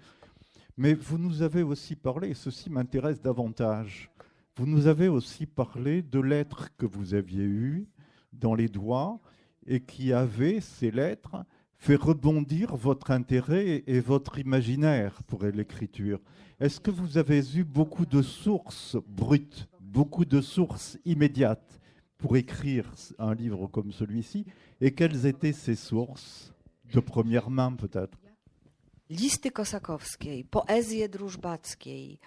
Mais vous nous avez aussi parlé, et ceci m'intéresse davantage, vous nous avez aussi parlé de lettres que vous aviez eues dans les doigts et qui avaient, ces lettres, fait rebondir votre intérêt et votre imaginaire pour l'écriture. Est-ce que vous avez eu beaucoup de sources brutes, beaucoup de sources immédiates pour écrire un livre comme celui-ci? Et quelles étaient ces sources, de première main peut-être? Listy Kosakowskiej, poezję Drużbackiej,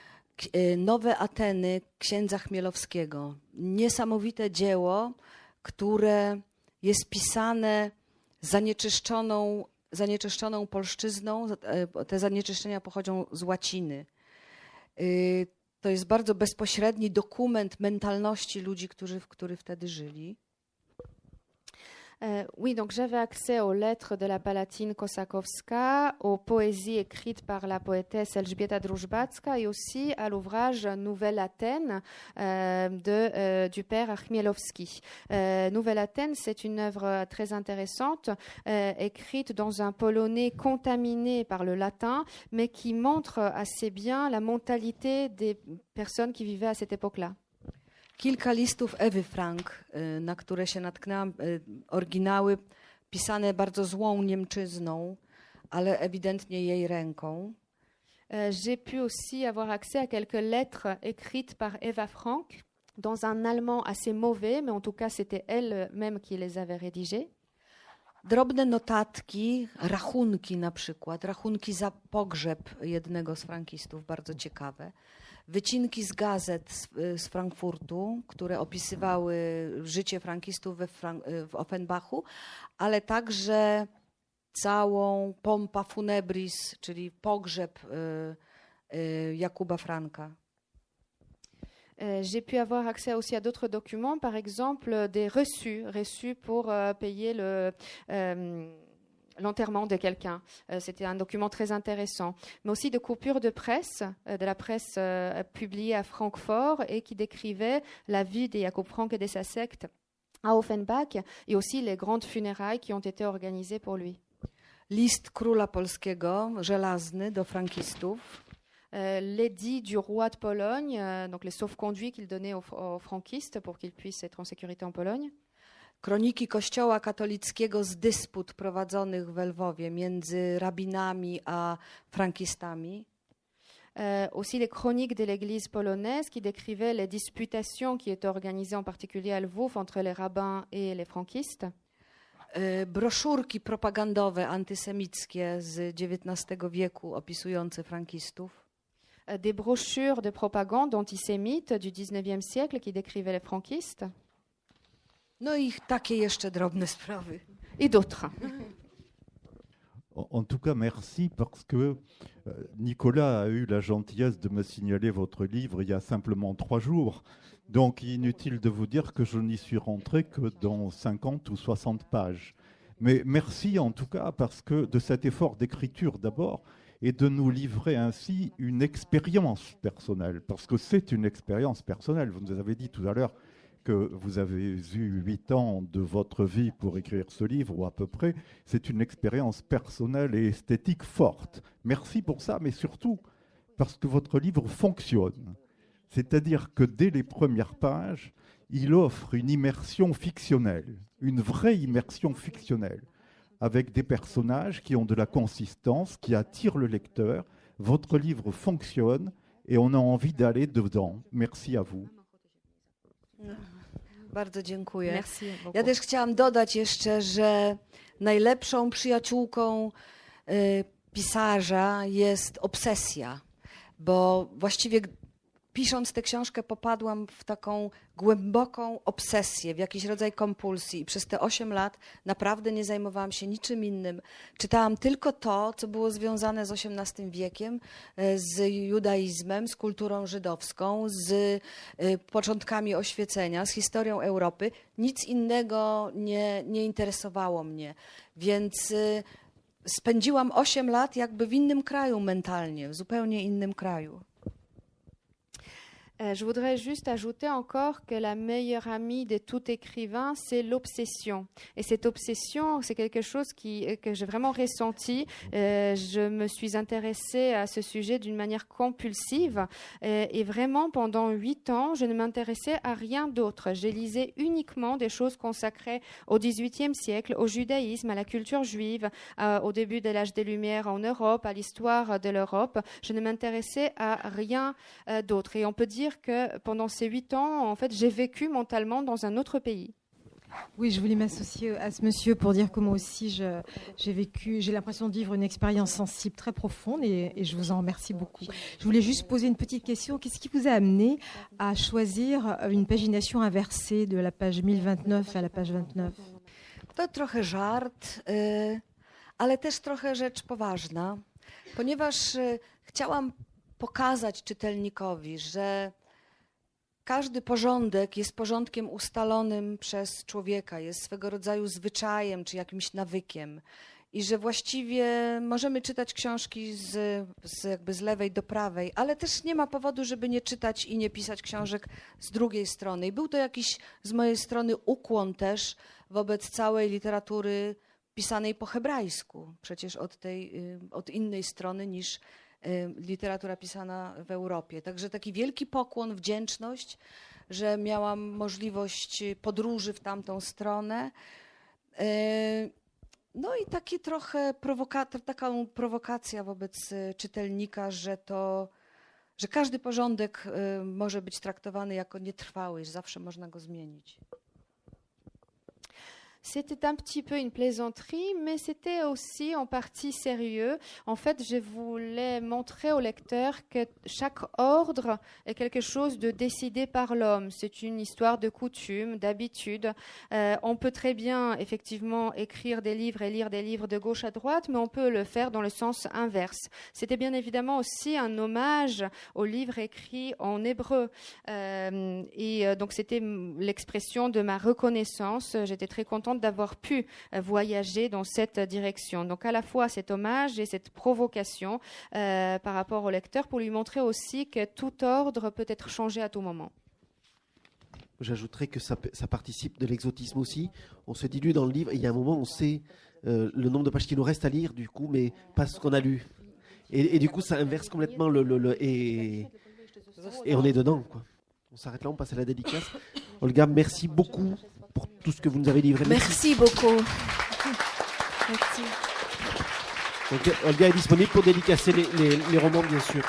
Nowe Ateny księdza Chmielowskiego. Niesamowite dzieło, które jest pisane zanieczyszczoną polszczyzną. Te zanieczyszczenia pochodzą z łaciny. To jest bardzo bezpośredni dokument mentalności ludzi, którzy wtedy żyli. Oui, donc j'avais accès aux lettres de la Palatine Kosakowska, aux poésies écrites par la poétesse Elżbieta Drużbacka et aussi à l'ouvrage Nouvelle Athènes du père Chmielowski. Nouvelle Athènes, c'est une œuvre très intéressante, écrite dans un polonais contaminé par le latin, mais qui montre assez bien la mentalité des personnes qui vivaient à cette époque-là. Kilka listów Ewy Frank, na które się natknęłam, oryginały pisane bardzo złą Niemczyzną, ale ewidentnie jej ręką. J'ai pu aussi avoir accès à quelques lettres écrites par Eva Frank dans un allemand assez mauvais, mais en tout cas c'était elle-même qui les avait rédigées. Drobne notatki, rachunki na przykład, rachunki za pogrzeb jednego z frankistów, bardzo ciekawe. Wycinki z gazet z Frankfurtu, które opisywały życie frankistów w Offenbachu, ale także całą pompa funebris, czyli pogrzeb Jakuba Franka. J'ai pu avoir accès aussi à d'autres documents, par exemple des reçus pour payer l'enterrement de quelqu'un. C'était un document très intéressant. Mais aussi de coupures de presse, de la presse publiée à Francfort et qui décrivait la vie de Jakub Frank et de sa secte à Offenbach et aussi les grandes funérailles qui ont été organisées pour lui. List króla polskiego, żelazny, do frankistów. L'édit du roi de Pologne, donc les sauf-conduits qu'il donnait aux franquistes pour qu'ils puissent être en sécurité en Pologne. Kroniki Kościoła katolickiego z dysput prowadzonych w Lwowie między rabinami a frankistami. Aussi les chroniques de l'Église polonaise qui décrivaient les disputations qui étaient organisées en particulier à Lwów entre les rabbins et les franquistes. Broszurki propagandowe antysemickie z XIX wieku opisujące frankistów. Des brochures de propagande antisémite du XIXe siècle qui décrivaient les franquistes. No i takie jeszcze drobne sprawy. Et d'autres. En tout cas, merci parce que Nicolas a eu la gentillesse de me signaler votre livre il y a simplement 3 jours. Donc, inutile de vous dire que je n'y suis rentré que dans 50 ou 60 pages. Mais merci en tout cas parce que de cet effort d'écriture d'abord et de nous livrer ainsi une expérience personnelle. Parce que c'est une expérience personnelle. Vous nous avez dit tout à l'heure que vous avez eu 8 ans de votre vie pour écrire ce livre, ou à peu près. C'est une expérience personnelle et esthétique forte. Merci pour ça, mais surtout parce que votre livre fonctionne. C'est-à-dire que dès les premières pages, il offre une immersion fictionnelle, une vraie immersion fictionnelle, avec des personnages qui ont de la consistance, qui attirent le lecteur. Votre livre fonctionne et on a envie d'aller dedans. Merci à vous. Bardzo dziękuję. Merci beaucoup. Ja też chciałam dodać jeszcze, że najlepszą przyjaciółką pisarza jest obsesja, bo właściwie pisząc tę książkę popadłam w taką głęboką obsesję, w jakiś rodzaj kompulsji i przez te 8 lat naprawdę nie zajmowałam się niczym innym. Czytałam tylko to, co było związane z XVIII wiekiem, z judaizmem, z kulturą żydowską, z początkami oświecenia, z historią Europy. Nic innego nie interesowało mnie, więc spędziłam 8 lat jakby w innym kraju mentalnie, w zupełnie innym kraju. Je voudrais juste ajouter encore que la meilleure amie de tout écrivain, c'est l'obsession. Et cette obsession, c'est quelque chose que j'ai vraiment ressenti. Je me suis intéressée à ce sujet d'une manière compulsive. Et vraiment, pendant 8 ans, je ne m'intéressais à rien d'autre. Je lisais uniquement des choses consacrées au XVIIIe siècle, au judaïsme, à la culture juive, au début de l'âge des Lumières en Europe, à l'histoire de l'Europe. Je ne m'intéressais à rien d'autre. Et on peut dire que pendant ces 8 ans, en fait, j'ai vécu mentalement dans un autre pays. Oui, je voulais m'associer à ce monsieur pour dire que moi aussi, j'ai l'impression de vivre une expérience sensible très profonde et je vous en remercie beaucoup. Je voulais juste poser une petite question. Qu'est-ce qui vous a amené à choisir une pagination inversée de la page 1029 à la page 29? To trochę żart, ale też trochę rzecz poważna, ponieważ chciałam pokazać czytelnikowi, że każdy porządek jest porządkiem ustalonym przez człowieka, jest swego rodzaju zwyczajem czy jakimś nawykiem i że właściwie możemy czytać książki jakby z lewej do prawej, ale też nie ma powodu, żeby nie czytać i nie pisać książek z drugiej strony. I był to jakiś z mojej strony ukłon też wobec całej literatury pisanej po hebrajsku, przecież od innej strony niż literatura pisana w Europie. Także taki wielki pokłon, wdzięczność, że miałam możliwość podróży w tamtą stronę. No i taki trochę taką prowokacja wobec czytelnika, że każdy porządek może być traktowany jako nietrwały, że zawsze można go zmienić. C'était un petit peu une plaisanterie, mais c'était aussi en partie sérieux. En fait, je voulais montrer au lecteur que chaque ordre est quelque chose de décidé par l'homme. C'est une histoire de coutume, d'habitude. On peut très bien, effectivement, écrire des livres et lire des livres de gauche à droite, mais on peut le faire dans le sens inverse. C'était bien évidemment aussi un hommage aux livres écrits en hébreu. Donc, c'était l'expression de ma reconnaissance. J'étais très contente d'avoir pu voyager dans cette direction. Donc à la fois cet hommage et cette provocation par rapport au lecteur pour lui montrer aussi que tout ordre peut être changé à tout moment. J'ajouterais que ça participe de l'exotisme aussi. On se dilue dans le livre et il y a un moment on sait le nombre de pages qu'il nous reste à lire du coup, mais pas ce qu'on a lu. Et du coup ça inverse complètement et on est dedans, quoi. On s'arrête là, on passe à la dédicace. Olga, merci beaucoup pour tout ce que vous nous avez livré. Merci beaucoup. Merci. Donc, Olga est disponible pour dédicacer les romans, bien sûr.